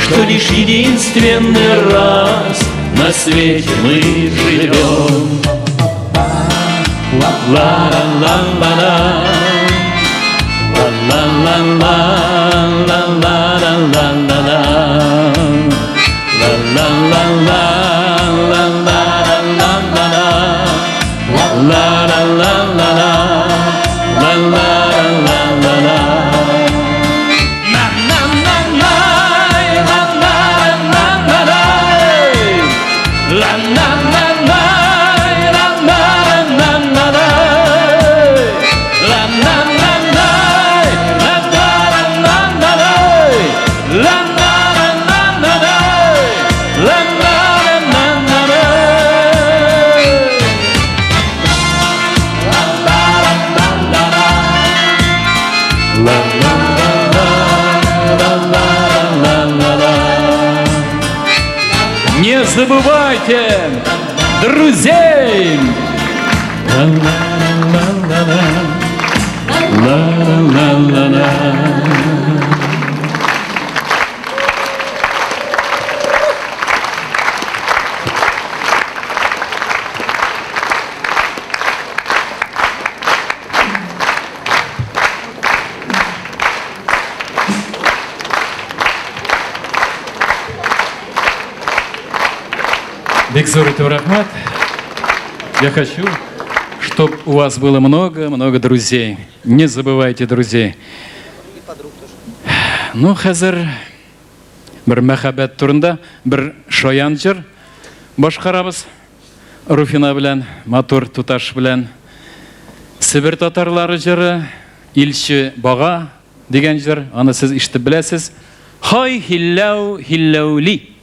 что лишь единственный раз на свете мы живем. Ла-ла-ла-ла-ла, ла-ла-ла-ла-ла-ла-ла-ла-ла, Не забывайте друзей. Ла-ла-ла-ла-ла. Бек зор итеп рахмат. Я хочу, чтобы у вас было много-много друзей. Не забывайте друзей. Ну, хәзер бер мәхәббәт турында бер шаян җыр башкарабыз. Руфина белән, матур туташ белән. Себер татарлары җыры, Илче бага дигән җыр. Аны сез ишетеп беләсез. Хай хиллау хиллаули.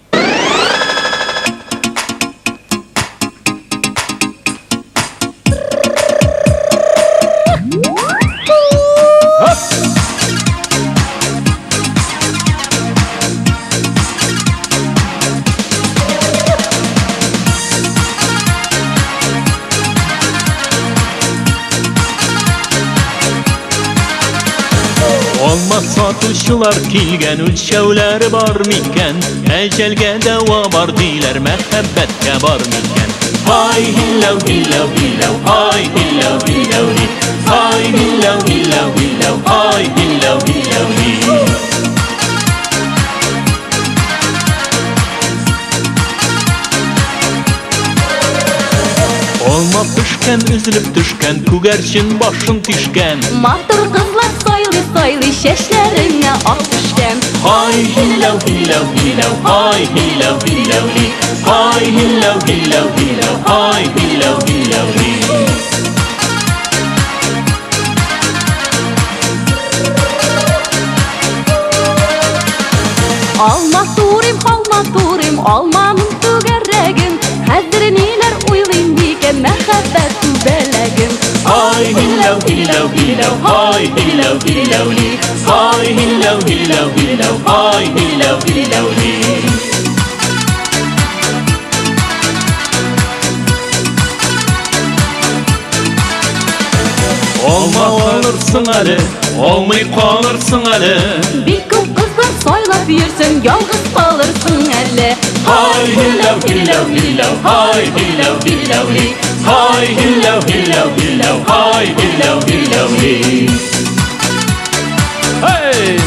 Алма сатучылар килгән, үлчәүләре бар микән? Әҗәлгә дәва бар диләр, мәхәббәткә бар микән? Ай хиллау хиллау хиллау, ай хиллау хиллау ли. Ай хиллау хиллау хиллау, ай хиллау хиллау ли. Алма пешкән, üzülеп төшкән, күгәрчен башын тишкән. Матур кызлар сайлый-сайлый, чәчләреңә ак төшкән. Ай хиллау хиллау хиллау, ай хиллау хиллау ли. Ай хиллау хиллау хиллау, ай хиллау хиллау ли. Алма турым, алманың түгәррәген. Хәзер ниләр уйлыйм микән, мәхәббәт түбәләген. Ай хиллау хиллау хиллау, ай хиллау хиллау ли. Ай хиллау хиллау хиллау, ай хиллау хиллау ли. Алма алырсың әле, алмый калырсың әле. Бик күп кызлар сайлап йөрсәң, ялгыз калырсың әле. Ай хиллау хиллау хиллау, ай хиллау хиллау ли. Ай хиллау хиллау хиллау, ай хиллау хиллау ли. Hey!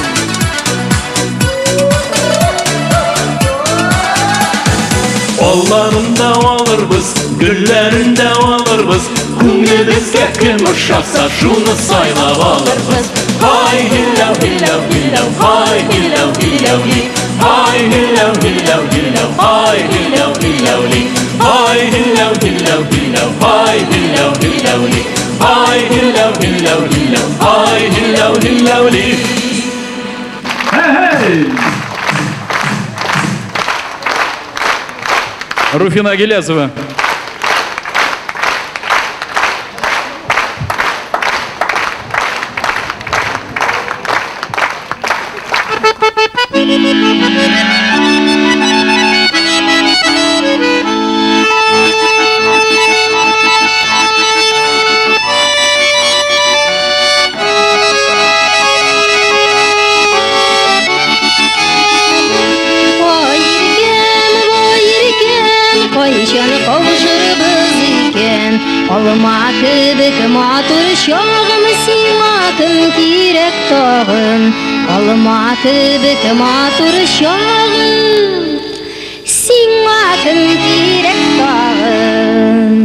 Алларында алырбыз, гөлләрендә алырбыз. Күңелебезгә кем ошаса, шуны сайлап алырбыз. Ай хиллау хиллау хиллау, ай хиллау хиллау ли. Ай хиллау хиллау хиллау, ай хиллау хиллау ли. Ай хиллау хиллау хиллау, ай хиллау хиллау ли. Ай хиллау хиллау хиллау, ай хиллау хиллау ли. Руфина Гелязова. Алма кебек матур чагым, сиңа кем кирәк тагын. Алма кебек матур чагым, сиңа кем кирәк тагын.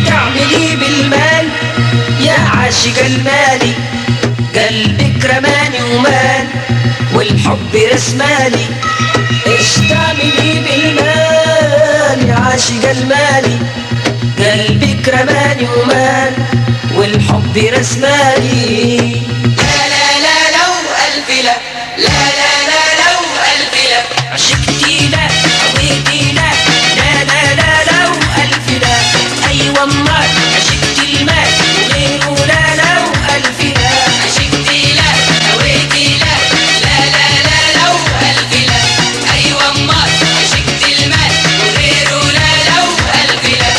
تعملي بالمال يا عاشق المالي، قلبك رماني ومال والحب رسمالي. ايش تعملي بالمال يا عاشق المالي، قلبك رماني ومال والحب رسمالي. لا لا لا لو ألف لا، لا لا لا لو ألف لا، عشقتي لا هويتي لا، لا لا لا لو ألف لا. أيوة أمال عشقتي المال وغيره لا لو ألف لا. عشقتي لا هويتي لا، لا لا لا لو ألف لا. أيوة أمال عشقتي المال وغيره لا لو ألف لا.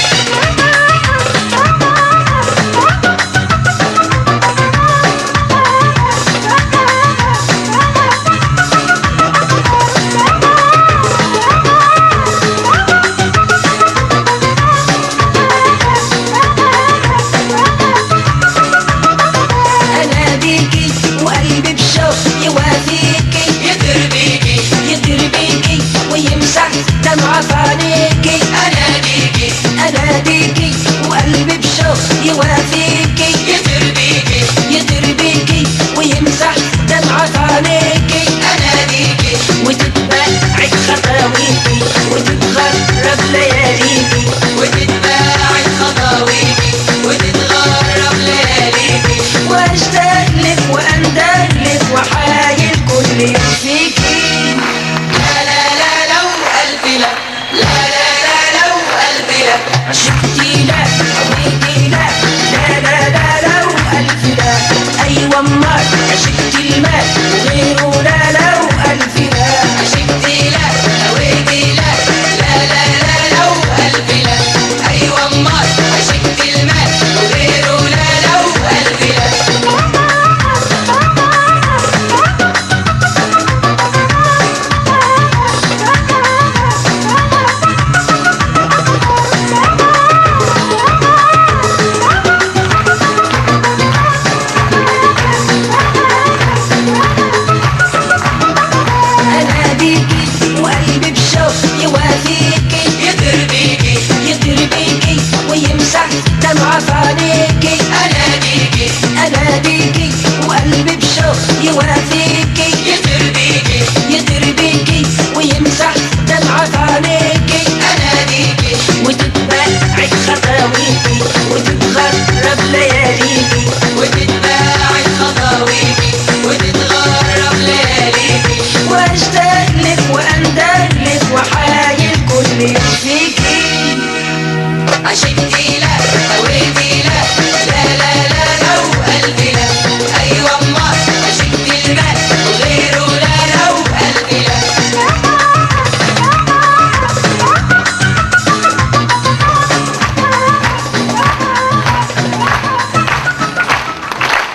أناديكي وقلبي بشوق يوافيكي، يتربيكي يتربيكي ويمسح دمعة عينيكي. أناديكي وتتبعد خطاويكي وتتغرب لياليكي، وتتبعد خطاويكي وتتغرب لياليكي. واشتاق لك واندهلك لك وحايل كل يوم فيكي. لا لا لا لو ألف لا، لا لا لا لو ألف لا. عشقتي لا هويتي لا، لا لا لا لو ألف لا. أيوة أمال عشقتي المال وغيره لا لو ألف لا. عشقتي لا هويتي لا، لا لا لا لو ألف لا. أيوة أمال عشقتي المال وغيره لا لو ألف لا. أناديكي وقلبي بشوق يوافيكي، يتربيكي يتربيكي ويمسح دمعة عينيكي. أناديكي وتتبعد خطاويكي وتتغرب لياليكي، وتتبعد خطاويكي وتتغرب لياليكي. واشتاق لك واندهلك لك وحايل كل يوم فيكي. عشقتي لا هويتي لا، لا لا لا لو ألف لا. أيوة أمال عشقتي المال وغيره لا لو ألف لا.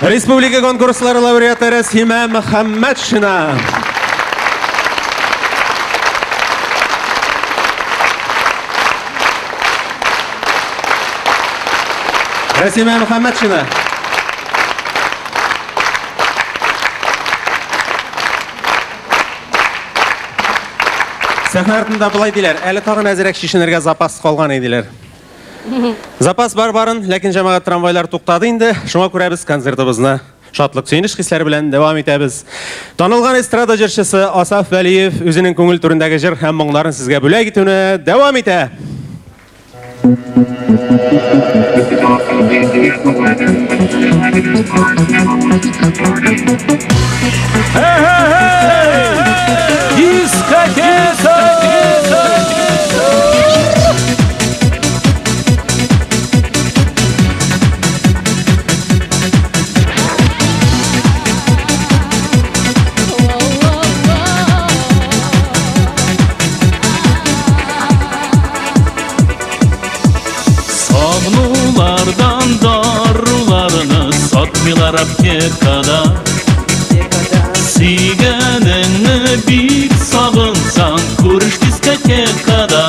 Республика конкурслары лауреаты Расима Мухаммадшина. Расима Мухаммадшина. Сәхнә артында былай диләр, әле тагын әзрәк шишенергә запас калган иделәр. Запас бар барын, ләкин җәмәгать трамвайлар туктады инде. Шуңа күрә без концертыбызны шатлык, сөйнеш хисләре белән дәвам итәбез. Танылган эстрада җырчысы Асаф Вәлиев үзенең күңел түрендәге җыр һәм моңнарын сезгә бүләк итүне дәвам итә. Sog'nulardan dorilarni sotmilar aptekada. Suyganingni bik sog'insang ko'rish diskotekada.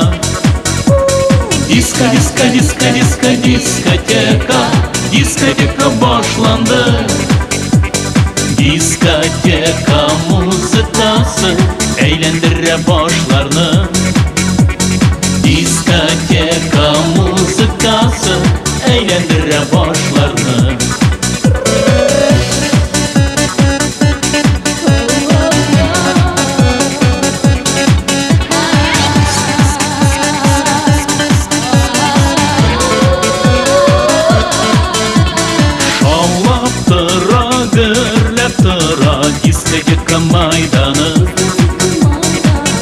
Diskoteka boshlandi. Diskoteka muzikasi aylantira boshlarni. Diskoteka muzikasi aylantira boshlarni. Şovlab tura, gürlab tura diskoteka maydani.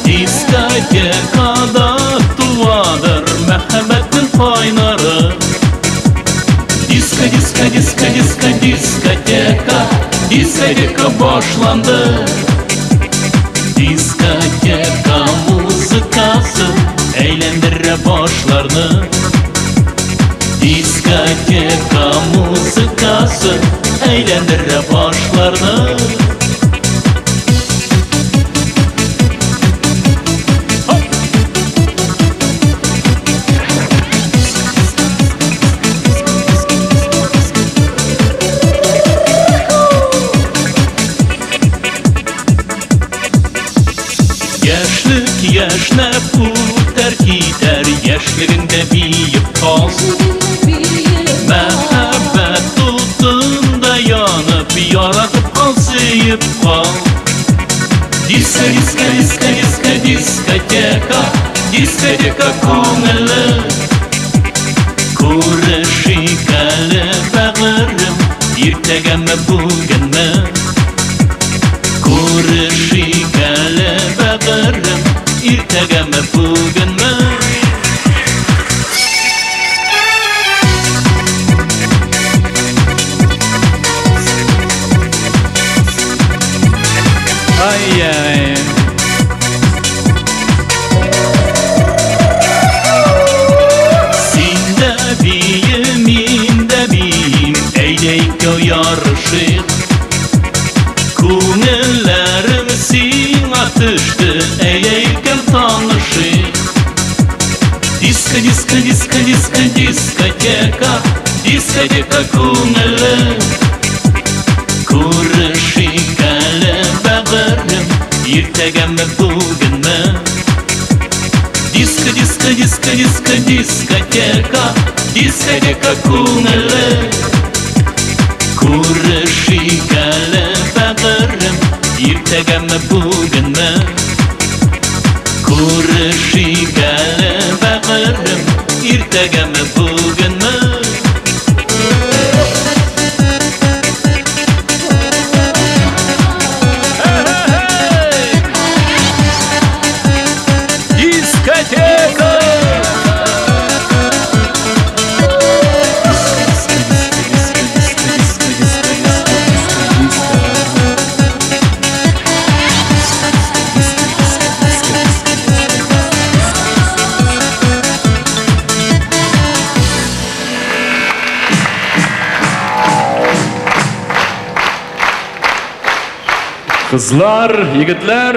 Diskotekada tuvadır muhabbetin qaynari. Diskoteka boshlandı. Diskoteka muzikasi aylantira boshlarni. Diskoteka muzikasi aylantira boshlarni. Yaşnab o'tar ketar, yoshligingda biyib qol. Muhabbat o'tinda yonib, yoratib qol, sevib qol. Diskoteka ko'ngli ko'rishigali bag'rim, ertagami bugunmi? Ko'rishigali bag'rim, ertagami bugunmi? Ay. Senda biyim, menda biyim, aylayko yorishib. Ko'ngillarim senga tushdi, aylaykan tanishib. Diskoteka ko'ngli ko'rishigali bag'rim, ertagami bugunmi? Diskoteka ko'ngli ko'rishigali bag'rim, ertagami bugunmi? Ko'rishigali bag'rim, ertagami bugunmi? Kızlar, yigitler.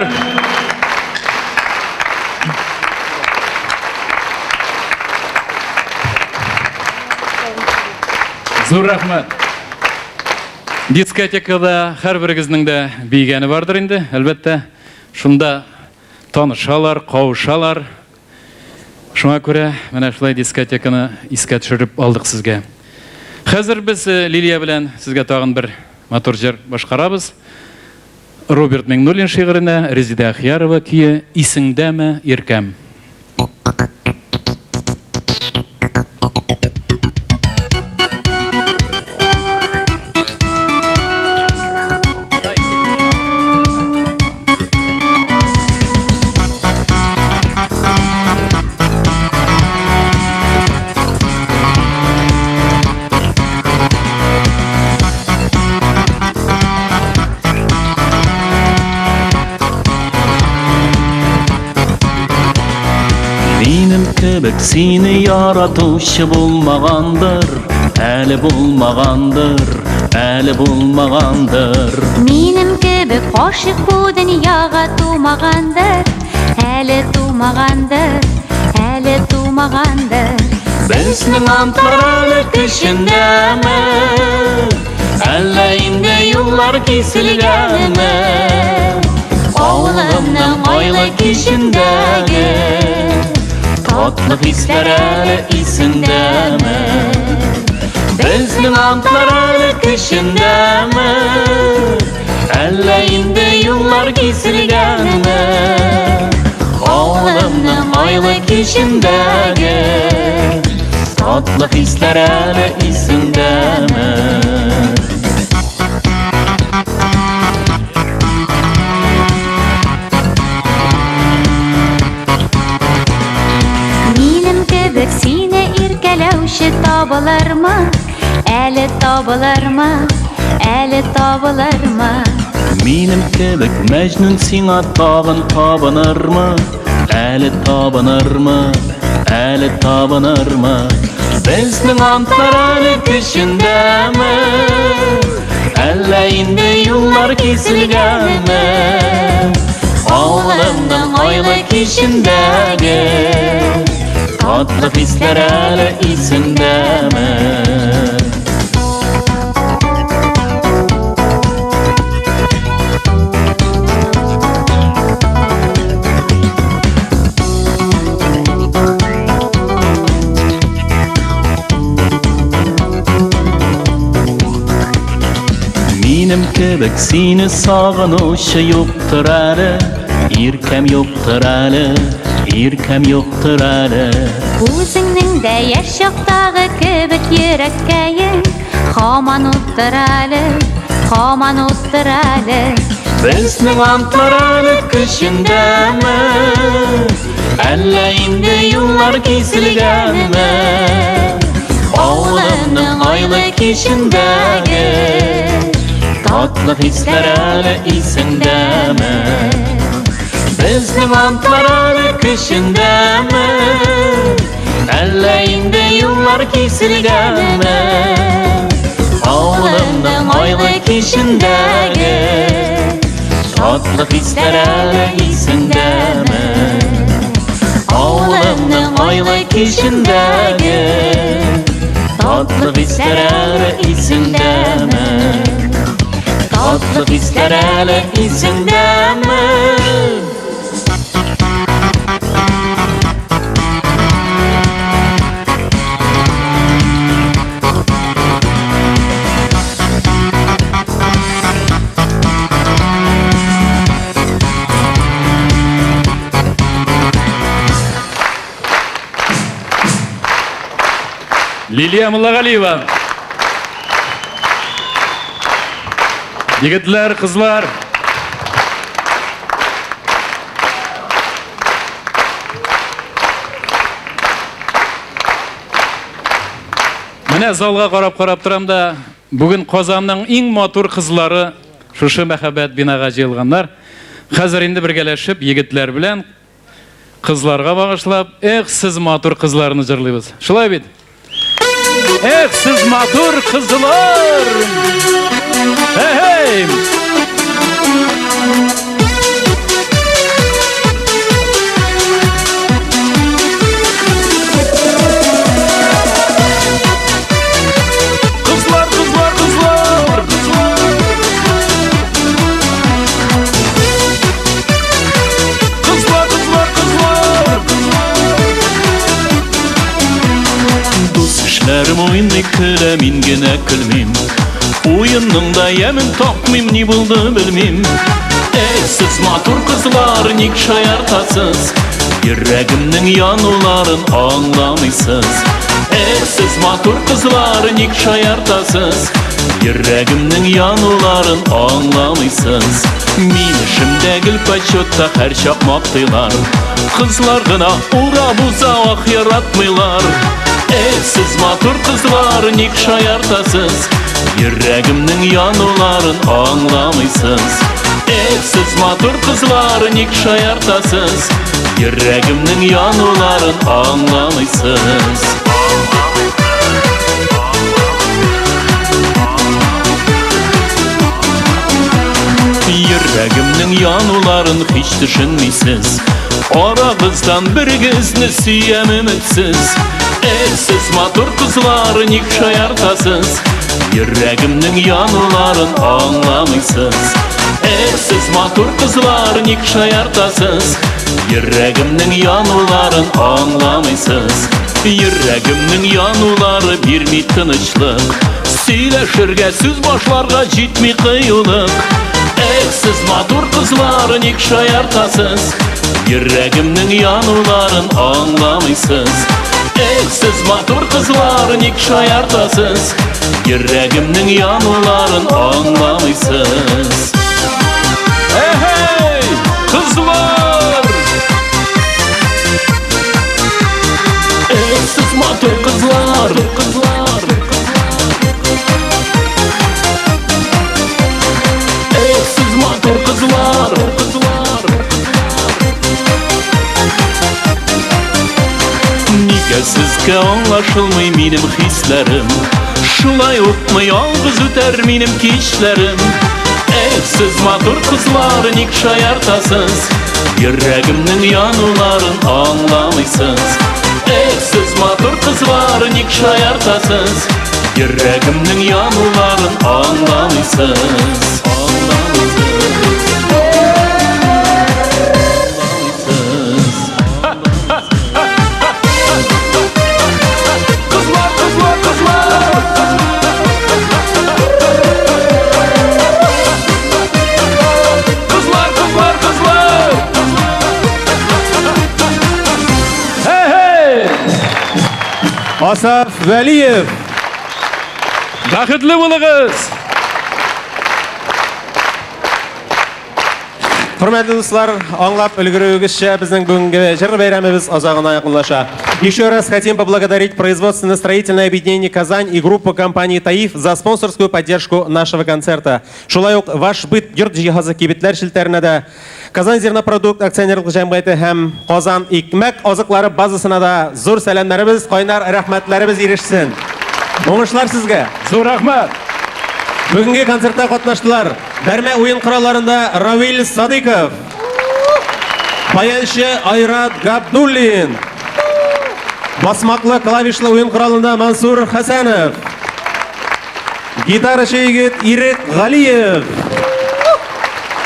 Зур рахмат. Дискотекада һәр берегезнең дә бигәне бардыр инде, әлбәттә. Шунда танышалар, кавышалар. Шуңа күрә менә шулай дискотеканы искә төшереп алдык сезгә. Хәзер без Лилия белән сезгә тагын бер матур җыр башкарабыз. Роберт Меңнуллин шигыренә Резида Ахиярова көе «Исеңдәме, иркәм». Минем кебек сине яратучы булмагандыр, әле булмагандыр, әле булмагандыр. Минем кебек гашык бу дөньяга тумагандыр, әле тумагандыр, әле тумагандыр. Безнең антлар әле көчендәме, әллә инде юллар киселгәнме? Авылымның айлы кичендәге татлы хисләр әле исеңдәме? Безнең антлар әле көчендәме, әллә инде юллар киселгәнме? Авылымның айлы кичендәге татлы хисләр әле исеңдәме? Минем кебек сине иркәләүче табылырмы? Әле табылырмы? Әле табылырмы? Минем кебек мәҗнүн сиңа тагын табынырмы? Әле табынырмы? Әле табынырмы? Безнең антлар әле көчендәме, әллә инде юллар киселгәнме? Авылымның айлы кичендәге татлы хисләр әле исеңдәме? Минем кебек сине сагынучы юктыр әле, иркәм юктыр әле, иркәм юктыр әле. Үзеңнең дә яшь чактагы кебек йөрәккәең һаман уттыр әле, һаман уттыр әле. Безнең антлар әле көчендәме, әллә инде юллар киселгәнме? Авылымның айлы кичендәге татлы хисләр әле исеңдәме? Безнең антлар әле көчендәме, әллә инде юллар киселгәнме? Авылымның айлы кичендәге татлы хисләр әле исеңдәме? Авылымның айлы кичендәге татлы хисләр әле исеңдәме? Татлы хисләр әле исеңдәме? Лилия Муллагалиева. Егетләр, кызлар. Менә залга карап торам да, бүген Казанның иң матур кызлары шушы мәхәббәт бинага җыелганнар. Хәзер инде бергәләшеп егетләр белән кызларга багышлап, "Эх, сез матур кызларны" җырлыйбыз. Шулай бит? Эх, сез матур кызлар! Эй! Кызлар, кызлар, кызлар! Кызлар, кызлар, кызлар! Дус эшләрем уйный көлә, мин генә көлмим. Oyunның да yemin tapmayım, ni buldu bilmem. Siz matur kızlar nik şayartasız, yüreğimnin yanıların anlamıysız. Siz matur kızlar nik şayartasız, yüreğimnin yanıların anlamıysız. Min işimdegil paçotta her şapmaktaylar, kızlar gına ura buza ah yaratmaylar. Siz matur kızlar nik şayartasız, yüreğimnin yanıların anlamıysız. Siz matur kızlar nik şayartasız, yüreğimnin yanıların anlamıysız. Yüreğimnin yanıların hiç düşünmeysiz, aranızdan birinizni suyemim etsiz. Siz matur kızlar nik şayartasız, yüreğimnin yanıların anlamıysız. Siz matur kızlar nik şayartasız, yüreğimnin yanıların anlamıysız. Yüreğimnin yanıları bir mi tınışlık, söyleşirge söz başlarga jitmi kıyılık. Siz matur kızlar nik şayartasız, yüreğimnin yanıların anlamıysız. Siz matur kızlar nik şayartasız, yüreğimnin yanıların anlamıysız. Hey kızlar! Siz matur kızlar! Siz matur kızlar! Nige sizge anlaşılmay benim hislerim, şulay utma yalnız öter benim kişlerim. Siz matur kızlar nik şayartasız, yüreğimnin yanıların anlamıysız. Siz matur kızlar nik şayartasız, yüreğimnin yanıların anlamıysız. Asaf Valiyev. Бақытлы болыңыз. Hürmetli dostlar, аңлап үлгерүгезчә безнең бүгенге җыр бәйрәмебез азагына якынлаша. Еще раз хотим поблагодарить производственно-строительное объединение «Казань» и группу компании «Таиф» за спонсорскую поддержку нашего концерта. Шулай ук ваш быт йорт җиһазы кибетләр шелтәренә дә, Казань зернопродукт акционерлык җәмгыяте һәм Казан икмәк азыклары базасына да зур сәламнәребез, кайнар рәхмәтләребез ирешсен. Уңышлар сезгә. Зур рахмәт. Бүгенге концертта катнаштылар Бәрмә уен коралларында Равил Садыков, баянчы Айрат Габдуллин, басмаклы клавишлы уен коралында Мансур Хәсәнов, гитарачы егет Ирек Галиев,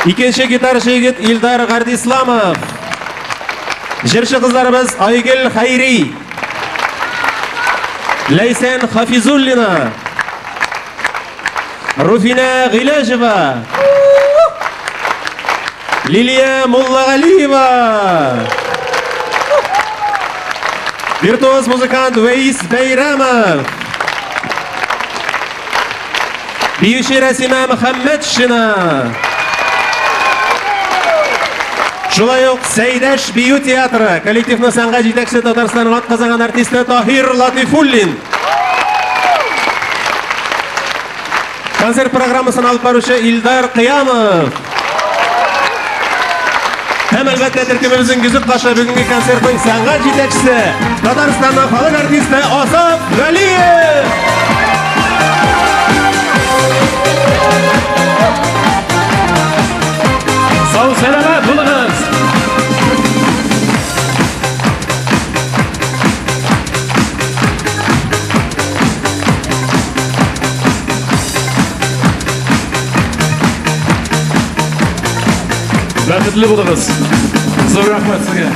икенче гитарачы егет Илдар Гардисламов, җырчы кызларыбыз Айгөл Хайри, Ләйсән Хафизуллина, Руфина Гилажева, Лилия Муллагалиева, виртуоз музыкант Вейс Бәйрәмов, биюче Рәсимә Мөхәммәтшина, шулай ук Сәйдәш бию театры коллективны сәнгать җитәкчесе Татарстанның атказанган артисты Таһир Латифуллин, концерт программасын алып баручы Илдар Кыямов, һәм әлбәттә төркемебезнең йөзек ташы бүгенге концертның сәнгать җитәкчесе Татарстанның халык артисты Асаф Вәлиев. Сау сәламәт булыңыз. Бәхетле булыңыз. Зур рәхмәт сезгә.